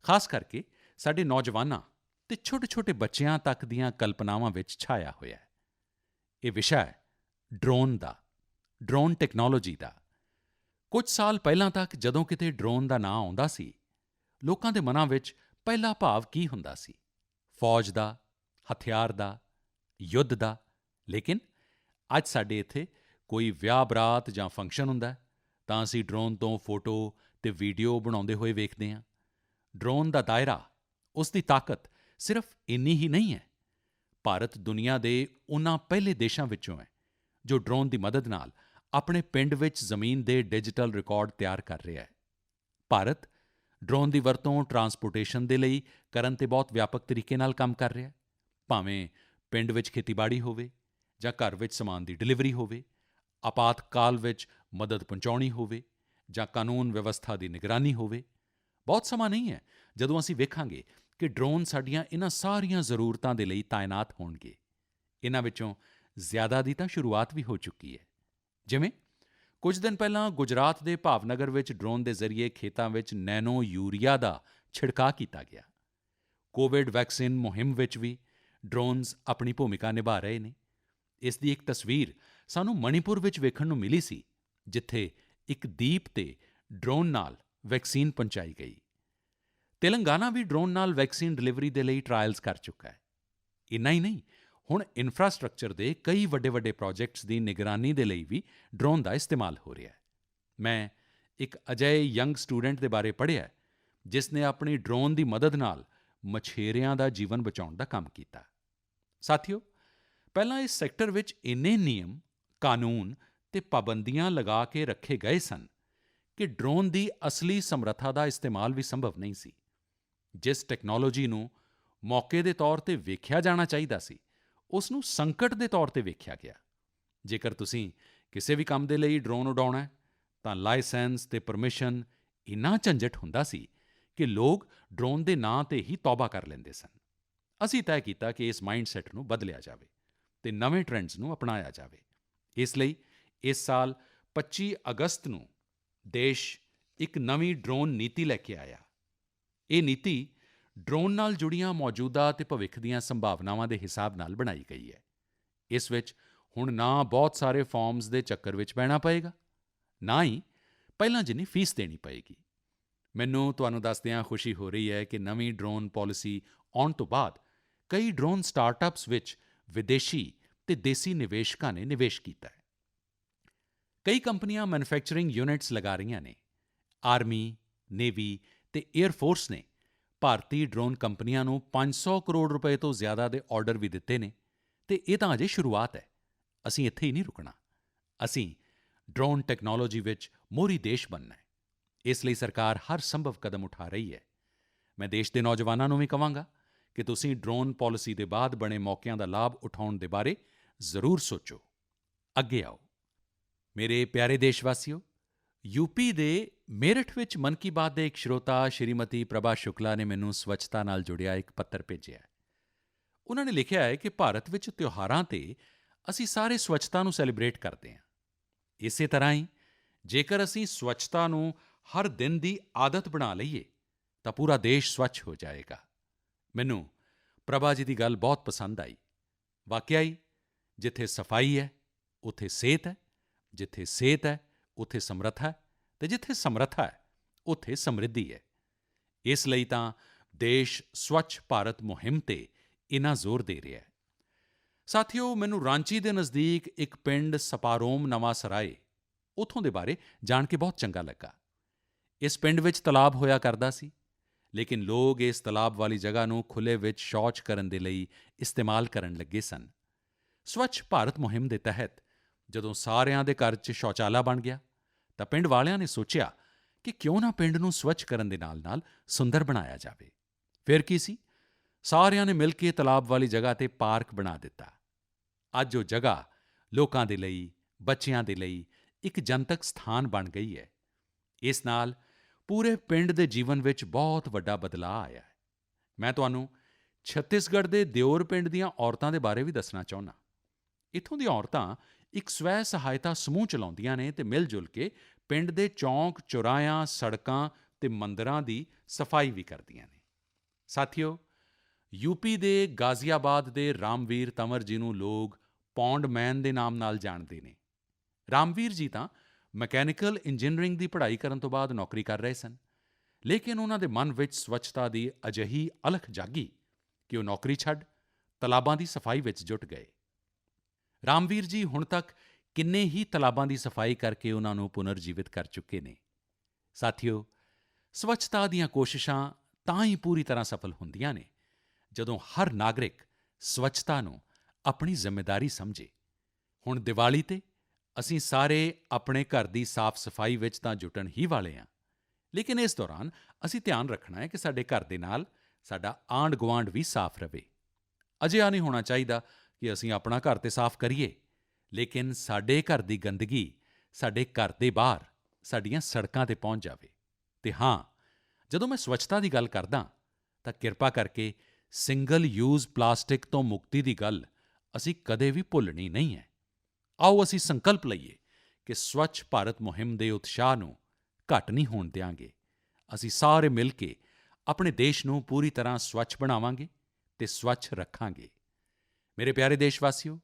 ਖਾਸ ਕਰਕੇ ਸਾਡੇ ਨੌਜਵਾਨਾਂ ਅਤੇ ਛੋਟੇ-ਛੋਟੇ ਬੱਚਿਆਂ ਤੱਕ ਦੀਆਂ ਕਲਪਨਾਵਾਂ ਵਿੱਚ ਛਾਇਆ ਹੋਇਆ ਹੈ। ਇਹ ਵਿਸ਼ਾ ਹੈ ਡਰੋਨ ਦਾ, ਡਰੋਨ ਟੈਕਨੋਲੋਜੀ ਦਾ। ਕੁਝ ਸਾਲ ਪਹਿਲਾਂ ਤੱਕ ਜਦੋਂ ਕਿਤੇ ਡਰੋਨ ਦਾ ਨਾਂ ਆਉਂਦਾ ਸੀ, ਲੋਕਾਂ ਦੇ ਮਨਾਂ ਵਿੱਚ ਪਹਿਲਾ ਭਾਵ ਕੀ ਹੁੰਦਾ ਸੀ? ਫੌਜ ਦਾ, ਹਥਿਆਰ ਦਾ, ਯੁੱਧ ਦਾ। ਲੇਕਿਨ ਅੱਜ ਸਾਡੇ ਇੱਥੇ ਕੋਈ ਵਿਆਹ ਬਰਾਤ ਜਾਂ ਫੰਕਸ਼ਨ ਹੁੰਦਾ ਹੈ ਤਾਂ ਅਸੀਂ ਡਰੋਨ ਤੋਂ ਫੋਟੋ ਤੇ ਵੀਡੀਓ ਬਣਾਉਂਦੇ ਹੋਏ ਵੇਖਦੇ ਹਾਂ। ਡਰੋਨ ਦਾ ਦਾਇਰਾ, ਉਸ ਦੀ ਤਾਕਤ ਸਿਰਫ ਇੰਨੀ ਹੀ ਨਹੀਂ ਹੈ। ਭਾਰਤ ਦੁਨੀਆ ਦੇ ਉਹਨਾਂ ਪਹਿਲੇ ਦੇਸ਼ਾਂ ਵਿੱਚੋਂ ਹੈ ਜੋ ਡਰੋਨ ਦੀ ਮਦਦ ਨਾਲ ਆਪਣੇ ਪਿੰਡ ਵਿੱਚ ਜ਼ਮੀਨ ਦੇ ਡਿਜੀਟਲ ਰਿਕਾਰਡ ਤਿਆਰ ਕਰ ਰਿਹਾ ਹੈ। ਭਾਰਤ ਡਰੋਨ ਦੀ ਵਰਤੋਂ ਟਰਾਂਸਪੋਰਟੇਸ਼ਨ ਦੇ ਲਈ ਕਰਨ ਤੇ ਬਹੁਤ ਵਿਆਪਕ ਤਰੀਕੇ ਨਾਲ ਕੰਮ ਕਰ ਰਿਹਾ ਹੈ। ਭਾਵੇਂ ਪਿੰਡ ਵਿੱਚ ਖੇਤੀਬਾੜੀ ਹੋਵੇ ਜਾਂ ਘਰ ਵਿੱਚ ਸਮਾਨ ਦੀ ਡਿਲੀਵਰੀ ਹੋਵੇ, ਆਪਾਤਕਾਲ ਵਿੱਚ ਮਦਦ ਪਹੁੰਚਾਉਣੀ ਹੋਵੇ ਜਾਂ ਕਾਨੂੰਨ ਵਿਵਸਥਾ ਦੀ ਨਿਗਰਾਨੀ ਹੋਵੇ। ਬਹੁਤ ਸਮਾਂ ਨਹੀਂ ਹੈ ਜਦੋਂ ਅਸੀਂ ਵੇਖਾਂਗੇ ਕਿ ਡਰੋਨ ਸਾਡੀਆਂ ਇਨ੍ਹਾਂ ਸਾਰੀਆਂ ਜ਼ਰੂਰਤਾਂ ਦੇ ਲਈ ਤਾਇਨਾਤ ਹੋਣਗੇ। ਇਨ੍ਹਾਂ ਵਿੱਚੋਂ ਜ਼ਿਆਦਾ ਦੀ ਤਾਂ ਸ਼ੁਰੂਆਤ ਵੀ ਹੋ ਚੁੱਕੀ ਹੈ। ਜਿਵੇਂ ਕੁਝ ਦਿਨ ਪਹਿਲਾਂ ਗੁਜਰਾਤ ਦੇ ਭਾਵਨਗਰ ਵਿੱਚ ਡਰੋਨ ਦੇ ਜ਼ਰੀਏ ਖੇਤਾਂ ਵਿੱਚ ਨੈਨੋ ਯੂਰੀਆ ਦਾ ਛਿੜਕਾਅ ਕੀਤਾ ਗਿਆ। ਕੋਵਿਡ ਵੈਕਸੀਨ ਮੁਹਿੰਮ ਵਿੱਚ ਵੀ ਡਰੋਨਸ ਆਪਣੀ ਭੂਮਿਕਾ ਨਿਭਾ ਰਹੇ ਨੇ। ਇਸ ਦੀ ਇੱਕ ਤਸਵੀਰ ਸਾਨੂੰ ਮਣੀਪੁਰ ਵਿੱਚ ਵੇਖਣ ਨੂੰ ਮਿਲੀ ਸੀ, ਜਿੱਥੇ ਇੱਕ ਦੀਪ ਤੇ ਡਰੋਨ ਨਾਲ ਵੈਕਸੀਨ ਪਹੁੰਚਾਈ ਗਈ। ਤੇਲੰਗਾਨਾ ਵੀ ਡਰੋਨ ਨਾਲ ਵੈਕਸੀਨ ਡਿਲੀਵਰੀ ਦੇ ਲਈ ਟਰਾਇਲਸ ਕਰ ਚੁੱਕਾ ਹੈ। ਇੰਨਾ ਹੀ ਨਹੀਂ, ਹੁਣ ਇਨਫਰਾਸਟ੍ਰਕਚਰ ਦੇ ਕਈ ਵੱਡੇ-ਵੱਡੇ ਪ੍ਰੋਜੈਕਟਸ ਦੀ ਨਿਗਰਾਨੀ ਦੇ ਲਈ ਵੀ ਡਰੋਨ ਦਾ ਇਸਤੇਮਾਲ ਹੋ ਰਿਹਾ ਹੈ। ਮੈਂ ਇੱਕ ਅਜਿਹੇ ਯੰਗ ਸਟੂਡੈਂਟ ਦੇ ਬਾਰੇ ਪੜ੍ਹਿਆ ਜਿਸ ਨੇ ਆਪਣੀ ਡਰੋਨ ਦੀ ਮਦਦ ਨਾਲ ਮਛੇਰਿਆਂ ਦਾ ਜੀਵਨ ਬਚਾਉਣ ਦਾ ਕੰਮ ਕੀਤਾ। ਸਾਥੀਓ, ਪਹਿਲਾਂ ਇਸ ਸੈਕਟਰ ਵਿੱਚ ਇੰਨੇ ਨਿਯਮ, ਕਾਨੂੰਨ ਤੇ ਪਾਬੰਦੀਆਂ ਲਗਾ ਕੇ ਰੱਖੇ ਗਏ ਸਨ ਕਿ ਡਰੋਨ ਦੀ ਅਸਲੀ ਸਮਰੱਥਾ ਦਾ ਇਸਤੇਮਾਲ ਵੀ ਸੰਭਵ ਨਹੀਂ ਸੀ। ਜਿਸ ਟੈਕਨੋਲੋਜੀ ਨੂੰ ਮੌਕੇ ਦੇ ਤੌਰ ਤੇ ਵੇਖਿਆ ਜਾਣਾ ਚਾਹੀਦਾ ਸੀ, ਉਸ ਨੂੰ ਸੰਕਟ ਦੇ ਤੌਰ ਤੇ ਵੇਖਿਆ ਗਿਆ। ਜੇਕਰ ਤੁਸੀਂ ਕਿਸੇ ਵੀ ਕੰਮ ਦੇ ਲਈ ਡਰੋਨ ਉਡਾਉਣਾ ਹੈ ਤਾਂ ਲਾਇਸੈਂਸ ਤੇ ਪਰਮਿਸ਼ਨ ਇੰਨਾ ਝੰਜਟ ਹੁੰਦਾ ਸੀ ਕਿ ਲੋਕ ਡਰੋਨ ਦੇ ਨਾਂ ਤੇ ਹੀ ਤੌਬਾ ਕਰ ਲੈਂਦੇ ਸਨ। ਅਸੀਂ ਤੈਅ ਕੀਤਾ ਕਿ ਇਸ ਮਾਈਂਡਸੈੱਟ ਨੂੰ ਬਦਲਿਆ ਜਾਵੇ ਤੇ ਨਵੇਂ ਟ੍ਰੈਂਡਸ ਨੂੰ ਅਪਣਾਇਆ ਜਾਵੇ। ਇਸ ਲਈ ਇਸ ਸਾਲ 25 ਅਗਸਤ ਨੂੰ ਦੇਸ਼ ਇੱਕ ਨਵੀਂ ਡਰੋਨ ਨੀਤੀ ਲੈ ਕੇ ਆਇਆ। ਇਹ ਨੀਤੀ ਡਰੋਨ ਨਾਲ ਜੁੜੀਆਂ ਮੌਜੂਦਾ ਤੇ ਭਵਿੱਖ ਦੀਆਂ ਸੰਭਾਵਨਾਵਾਂ ਦੇ ਹਿਸਾਬ ਨਾਲ ਬਣਾਈ ਗਈ ਹੈ। ਇਸ ਵਿੱਚ ਹੁਣ ਨਾ ਬਹੁਤ ਸਾਰੇ ਫਾਰਮਸ ਦੇ ਚੱਕਰ ਵਿੱਚ ਪੈਣਾ ਪਏਗਾ, ਨਾ ਹੀ ਪਹਿਲਾਂ ਜਿੰਨੀ ਫੀਸ ਦੇਣੀ ਪਏਗੀ। ਮੈਨੂੰ ਤੁਹਾਨੂੰ ਦੱਸਦਿਆਂ ਖੁਸ਼ੀ ਹੋ ਰਹੀ ਹੈ ਕਿ ਨਵੀਂ ਡਰੋਨ ਪਾਲਿਸੀ ਆਉਣ ਤੋਂ ਬਾਅਦ ਕਈ ਡਰੋਨ ਸਟਾਰਟਅਪਸ ਵਿੱਚ ਵਿਦੇਸ਼ੀ ਤੇ ਦੇਸੀ ਨਿਵੇਸ਼ਕਾਂ ਨੇ ਨਿਵੇਸ਼ ਕੀਤਾ ਹੈ। ਕਈ ਕੰਪਨੀਆਂ ਮੈਨੂਫੈਕਚਰਿੰਗ ਯੂਨਿਟਸ ਲਗਾ ਰਹੀਆਂ ਨੇ। ਆਰਮੀ, ਨੇਵੀ ਤੇ ਏਅਰ ਫੋਰਸ ਨੇ ਭਾਰਤੀ ਡਰੋਨ ਕੰਪਨੀਆਂ ਨੂੰ 500 ਕਰੋੜ ਰੁਪਏ ਤੋਂ ਜ਼ਿਆਦਾ ਦੇ ਆਰਡਰ ਵੀ ਦਿੱਤੇ ਨੇ ਤੇ ਇਹ ਤਾਂ ਅਜੇ ਸ਼ੁਰੂਆਤ ਹੈ। ਅਸੀਂ ਇੱਥੇ ਹੀ ਨਹੀਂ ਰੁਕਣਾ। ਅਸੀਂ ਡਰੋਨ ਟੈਕਨੋਲੋਜੀ ਵਿੱਚ ਮੋਹਰੀ ਦੇਸ਼ ਬਣਨਾ ਹੈ। ਇਸ ਲਈ ਸਰਕਾਰ ਹਰ ਸੰਭਵ ਕਦਮ ਉਠਾ ਰਹੀ ਹੈ। ਮੈਂ ਦੇਸ਼ ਦੇ ਨੌਜਵਾਨਾਂ ਨੂੰ ਵੀ ਕਹਾਂਗਾ ਕਿ ਤੁਸੀਂ ਡਰੋਨ ਪਾਲਿਸੀ ਦੇ ਬਾਅਦ ਬਣੇ ਮੌਕਿਆਂ ਦਾ ਲਾਭ ਉਠਾਉਣ ਦੇ ਬਾਰੇ ਜ਼ਰੂਰ ਸੋਚੋ। ਅੱਗੇ ਆਓ। ਮੇਰੇ ਪਿਆਰੇ ਦੇਸ਼ਵਾਸੀਓ, ਯੂਪੀ ਦੇ ਮੇਰਠ ਵਿੱਚ ਮਨ ਕੀ ਬਾਤ ਦੇ ਇੱਕ ਸ਼ਰੋਤਾ ਸ਼੍ਰੀਮਤੀ ਪ੍ਰਭਾ ਸ਼ੁਕਲਾ ਨੇ ਮੈਨੂੰ ਸਵੱਛਤਾ ਨਾਲ ਜੁੜਿਆ ਇੱਕ ਪੱਤਰ ਭੇਜਿਆ ਹੈ। ਉਨ੍ਹਾਂ ਨੇ ਲਿਖਿਆ ਹੈ ਕਿ ਭਾਰਤ ਵਿੱਚ ਤਿਉਹਾਰਾਂ ਤੇ ਅਸੀਂ ਸਾਰੇ ਸਵੱਛਤਾ ਨੂੰ ਸੈਲੀਬ੍ਰੇਟ ਕਰਦੇ ਹਾਂ। ਇਸੇ ਤਰ੍ਹਾਂ ਹੀ ਜੇਕਰ ਅਸੀਂ ਸਵੱਛਤਾ ਨੂੰ ਹਰ ਦਿਨ ਦੀ ਆਦਤ ਬਣਾ ਲਈਏ ਤਾਂ ਪੂਰਾ ਦੇਸ਼ ਸਵੱਛ ਹੋ ਜਾਏਗਾ। ਮੈਨੂੰ ਪ੍ਰਭਾ ਜੀ ਦੀ ਗੱਲ ਬਹੁਤ ਪਸੰਦ ਆਈ। ਵਾਕਿਆ ਹੀ ਜਿੱਥੇ ਸਫਾਈ ਹੈ ਉੱਥੇ ਸਿਹਤ ਹੈ, ਜਿੱਥੇ ਸਿਹਤ ਹੈ ਉੱਥੇ ਸਮਰੱਥਾ ਹੈ ਤੇ ਜਿੱਥੇ ਸਮਰੱਥਾ ਹੈ ਉੱਥੇ ਸਮਰਿੱਧੀ ਹੈ। ਇਸ ਲਈ ਤਾਂ ਦੇਸ਼ ਸਵੱਛ ਭਾਰਤ ਮੁਹਿੰਮ ਤੇ ਇੰਨਾ ਜ਼ੋਰ ਦੇ ਰਿਹਾ ਹੈ। ਸਾਥੀਓ, ਮੈਨੂੰ ਰਾਂਚੀ ਦੇ ਨਜ਼ਦੀਕ ਇੱਕ ਪਿੰਡ ਸਪਾਰੋਮ ਨਵਾਂ ਸਰਾਏ, ਉੱਥੋਂ ਦੇ ਬਾਰੇ ਜਾਣ ਕੇ ਬਹੁਤ ਚੰਗਾ ਲੱਗਾ। ਇਸ ਪਿੰਡ ਵਿੱਚ ਤਲਾਬ ਹੋਇਆ ਕਰਦਾ ਸੀ, ਲੇਕਿਨ ਲੋਕ ਇਸ ਤਲਾਬ ਵਾਲੀ ਜਗ੍ਹਾ ਨੂੰ ਖੁੱਲ੍ਹੇ ਵਿੱਚ ਸ਼ੌਚ ਕਰਨ ਦੇ ਲਈ ਇਸਤੇਮਾਲ ਕਰਨ ਲੱਗੇ ਸਨ। ਸਵੱਛ ਭਾਰਤ ਮੁਹਿੰਮ ਦੇ ਤਹਿਤ ਜਦੋਂ ਸਾਰਿਆਂ ਦੇ ਘਰ 'ਚ ਸ਼ੌਚਾਲਾ ਬਣ ਗਿਆ ਤਾਂ ਪਿੰਡ ਵਾਲਿਆਂ ਨੇ ਸੋਚਿਆ ਕਿ ਕਿਉਂ ਨਾ ਪਿੰਡ ਨੂੰ ਸਵੱਛ ਕਰਨ ਦੇ ਨਾਲ-ਨਾਲ ਸੁੰਦਰ ਬਣਾਇਆ ਜਾਵੇ। ਫਿਰ ਕੀ ਸੀ, ਸਾਰਿਆਂ ਨੇ ਮਿਲ ਕੇ ਤਲਾਬ ਵਾਲੀ ਜਗ੍ਹਾ 'ਤੇ ਪਾਰਕ ਬਣਾ ਦਿੱਤਾ। ਅੱਜ ਉਹ ਜਗ੍ਹਾ ਲੋਕਾਂ ਦੇ ਲਈ, ਬੱਚਿਆਂ ਦੇ ਲਈ ਇੱਕ ਜਨਤਕ ਸਥਾਨ ਬਣ ਗਈ ਹੈ। ਇਸ ਨਾਲ ਪੂਰੇ ਪਿੰਡ ਦੇ ਜੀਵਨ ਵਿੱਚ ਬਹੁਤ ਵੱਡਾ ਬਦਲਾਅ ਆਇਆ ਹੈ। ਮੈਂ ਤੁਹਾਨੂੰ ਛੱਤੀਸਗੜ੍ਹ ਦੇ ਦਿਓਰ ਪਿੰਡ ਦੀਆਂ ਔਰਤਾਂ ਦੇ ਬਾਰੇ ਵੀ ਦੱਸਣਾ ਚਾਹੁੰਦਾ। ਇੱਥੋਂ ਦੀਆਂ ਔਰਤਾਂ ਇੱਕ ਸਵੈ ਸਹਾਇਤਾ ਸਮੂਹ ਚਲਾਉਂਦੀਆਂ ਨੇ ਤੇ ਮਿਲ-ਜੁਲ ਕੇ ਪਿੰਡ ਦੇ ਚੌਂਕ, ਚੌਰਾਹਿਆਂ, ਸੜਕਾਂ ਤੇ ਮੰਦਿਰਾਂ ਦੀ ਸਫਾਈ ਵੀ ਕਰਦੀਆਂ ਨੇ। ਸਾਥੀਓ, ਯੂਪੀ ਦੇ ਗਾਜ਼ੀਆਬਾਦ ਦੇ ਰਾਮਵੀਰ ਤੰਵਰ ਜੀ ਨੂੰ ਲੋਕ ਪੌਂਡ ਮੈਨ ਦੇ ਨਾਮ ਨਾਲ ਜਾਣਦੇ ਨੇ। ਰਾਮਵੀਰ ਜੀ ਤਾਂ ਮਕੈਨੀਕਲ ਇੰਜੀਨੀਅਰਿੰਗ ਦੀ ਪੜ੍ਹਾਈ ਕਰਨ ਤੋਂ ਬਾਅਦ ਨੌਕਰੀ ਕਰ ਰਹੇ ਸਨ, ਲੇਕਿਨ ਉਨ੍ਹਾਂ ਦੇ ਮਨ ਵਿੱਚ ਸਵੱਛਤਾ ਦੀ ਅਜਿਹੀ ਅਲਖ ਜਾਗੀ ਕਿ ਉਹ ਨੌਕਰੀ ਛੱਡ ਤਲਾਬਾਂ ਦੀ ਸਫਾਈ ਵਿੱਚ ਜੁਟ ਗਏ। ਰਾਮਵੀਰ ਜੀ ਹੁਣ ਤੱਕ ਕਿੰਨੇ ਹੀ ਤਲਾਬਾਂ ਦੀ ਸਫਾਈ ਕਰਕੇ ਉਹਨਾਂ ਨੂੰ ਪੁਨਰ ਜੀਵਿਤ ਕਰ ਚੁੱਕੇ ਨੇ। ਸਾਥੀਓ, ਸਵੱਛਤਾ ਦੀਆਂ ਕੋਸ਼ਿਸ਼ਾਂ ਤਾਂ ਹੀ ਪੂਰੀ ਤਰ੍ਹਾਂ ਸਫਲ ਹੁੰਦੀਆਂ ਨੇ ਜਦੋਂ ਹਰ ਨਾਗਰਿਕ ਸਵੱਛਤਾ ਨੂੰ ਆਪਣੀ ਜ਼ਿੰਮੇਵਾਰੀ ਸਮਝੇ। ਹੁਣ ਦੀਵਾਲੀ ਤੇ ਅਸੀਂ ਸਾਰੇ ਆਪਣੇ ਘਰ ਦੀ ਸਾਫ਼-ਸਫਾਈ ਵਿੱਚ ਤਾਂ ਜੁਟਣ ਹੀ ਵਾਲੇ ਹਾਂ, ਲੇਕਿਨ ਇਸ ਦੌਰਾਨ ਅਸੀਂ ਧਿਆਨ ਰੱਖਣਾ ਹੈ ਕਿ ਸਾਡੇ ਘਰ ਦੇ ਨਾਲ ਸਾਡਾ ਆਂਢ-ਗੁਆਂਢ ਵੀ ਸਾਫ਼ ਰਹੇ। ਅਜਿਹਾ ਨਹੀਂ ਹੋਣਾ ਚਾਹੀਦਾ ਕਿ ਅਸੀਂ ਆਪਣਾ ਘਰ ਤੇ ਸਾਫ਼ ਕਰੀਏ, ਲੇਕਿਨ ਸਾਡੇ ਘਰ ਦੀ ਗੰਦਗੀ ਸਾਡੇ ਘਰ ਦੇ ਬਾਹਰ ਸਾਡੀਆਂ ਸੜਕਾਂ ਤੇ ਪਹੁੰਚ ਜਾਵੇ। ਤੇ ਹਾਂ, ਜਦੋਂ ਮੈਂ ਸਵੱਛਤਾ ਦੀ ਗੱਲ ਕਰਦਾ ਤਾਂ ਕਿਰਪਾ ਕਰਕੇ ਸਿੰਗਲ ਯੂਜ਼ ਪਲਾਸਟਿਕ ਤੋਂ ਮੁਕਤੀ ਦੀ ਗੱਲ ਅਸੀਂ ਕਦੇ ਵੀ ਭੁੱਲਣੀ ਨਹੀਂ ਹੈ। ਆਓ ਅਸੀਂ ਸੰਕਲਪ ਲਈਏ ਕਿ ਸਵੱਛ ਭਾਰਤ ਮੁਹਿੰਮ ਦੇ ਉਤਸ਼ਾਹ ਨੂੰ ਘੱਟ ਨਹੀਂ ਹੋਣ ਦਿਆਂਗੇ। ਅਸੀਂ ਸਾਰੇ ਮਿਲ ਕੇ ਆਪਣੇ ਦੇਸ਼ ਨੂੰ ਪੂਰੀ ਤਰ੍ਹਾਂ ਸਵੱਛ ਬਣਾਵਾਂਗੇ ਤੇ ਸਵੱਛ ਰੱਖਾਂਗੇ। ਮੇਰੇ ਪਿਆਰੇ ਦੇਸ਼ਵਾਸੀਓ,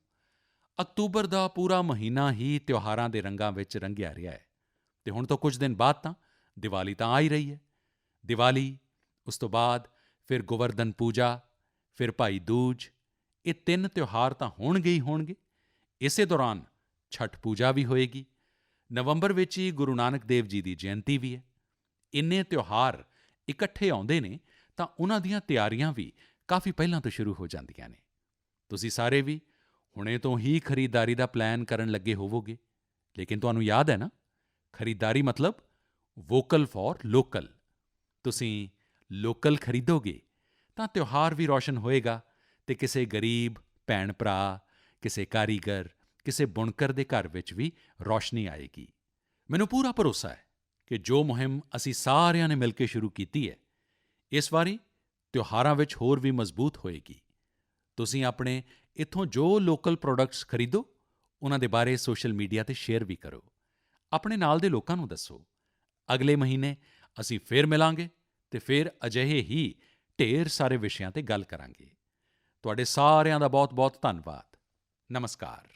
ਅਕਤੂਬਰ ਦਾ ਪੂਰਾ ਮਹੀਨਾ ਹੀ ਤਿਉਹਾਰਾਂ ਦੇ ਰੰਗਾਂ ਵਿੱਚ ਰੰਗਿਆ ਰਿਹਾ ਹੈ ਤੇ ਹੁਣ ਤੋਂ ਕੁਝ ਦਿਨ ਬਾਅਦ ਤਾਂ ਦੀਵਾਲੀ ਤਾਂ ਆ ਹੀ ਰਹੀ ਹੈ। ਦੀਵਾਲੀ, ਉਸ ਤੋਂ ਬਾਅਦ ਫਿਰ ਗੋਵਰਧਨ ਪੂਜਾ, ਫਿਰ ਭਾਈ ਦੂਜ, ਇਹ 3 ਤਿਉਹਾਰ ਤਾਂ ਹੋਣਗੇ ਹੀ ਹੋਣਗੇ। ਇਸੇ ਦੌਰਾਨ ਛਠ ਪੂਜਾ ਵੀ ਹੋਏਗੀ। ਨਵੰਬਰ ਵਿੱਚ ਹੀ ਗੁਰੂ ਨਾਨਕ ਦੇਵ ਜੀ ਦੀ ਜਯੰਤੀ ਵੀ ਹੈ। ਇੰਨੇ ਤਿਉਹਾਰ ਇਕੱਠੇ ਆਉਂਦੇ ਨੇ ਤਾਂ ਉਹਨਾਂ ਦੀਆਂ ਤਿਆਰੀਆਂ ਵੀ ਕਾਫੀ ਪਹਿਲਾਂ ਤੋਂ ਸ਼ੁਰੂ ਹੋ ਜਾਂਦੀਆਂ ਨੇ। ਤੁਸੀਂ ਸਾਰੇ ਵੀ ਹੁਣੇ ਤੋਂ ਹੀ ਖਰੀਦਦਾਰੀ ਦਾ ਪਲਾਨ ਕਰਨ ਲੱਗੇ ਹੋਵੋਗੇ, ਲੇਕਿਨ ਤੁਹਾਨੂੰ ਯਾਦ ਹੈ ਨਾ, ਖਰੀਦਦਾਰੀ ਮਤਲਬ ਵੋਕਲ ਫਾਰ ਲੋਕਲ। ਤੁਸੀਂ ਲੋਕਲ ਖਰੀਦੋਗੇ ਤਾਂ ਤਿਉਹਾਰ ਵੀ ਰੌਸ਼ਨ ਹੋਏਗਾ ਤੇ ਕਿਸੇ ਗਰੀਬ ਭੈਣ-ਭਰਾ, ਕਿਸੇ ਕਾਰੀਗਰ, ਕਿਸੇ ਬੁਣਕਰ ਦੇ ਘਰ ਵਿੱਚ ਵੀ ਰੌਸ਼ਨੀ ਆਏਗੀ। ਮੈਨੂੰ ਪੂਰਾ ਭਰੋਸਾ ਹੈ ਕਿ ਜੋ ਮੁਹਿੰਮ ਅਸੀਂ ਸਾਰਿਆਂ ਨੇ ਮਿਲ ਕੇ ਸ਼ੁਰੂ ਕੀਤੀ ਹੈ, ਇਸ ਵਾਰੀ ਤਿਉਹਾਰਾਂ ਵਿੱਚ ਹੋਰ ਵੀ ਮਜ਼ਬੂਤ ਹੋਏਗੀ। ਤੁਸੀਂ ਆਪਣੇ ਇੱਥੋਂ ਜੋ ਲੋਕਲ ਪ੍ਰੋਡਕਟਸ ਖਰੀਦੋ, ਉਹਨਾਂ ਦੇ ਬਾਰੇ ਸੋਸ਼ਲ ਮੀਡੀਆ ਤੇ ਸ਼ੇਅਰ ਵੀ ਕਰੋ। ਆਪਣੇ ਨਾਲ ਦੇ ਲੋਕਾਂ ਨੂੰ ਦੱਸੋ। ਅਗਲੇ ਮਹੀਨੇ ਅਸੀਂ ਫਿਰ ਮਿਲਾਂਗੇ ਤੇ ਫਿਰ ਅਜਿਹੇ ਹੀ ਢੇਰ ਸਾਰੇ ਵਿਸ਼ਿਆਂ ਤੇ ਗੱਲ ਕਰਾਂਗੇ। ਤੁਹਾਡੇ ਸਾਰਿਆਂ ਦਾ ਬਹੁਤ-ਬਹੁਤ ਧੰਨਵਾਦ। ਨਮਸਕਾਰ।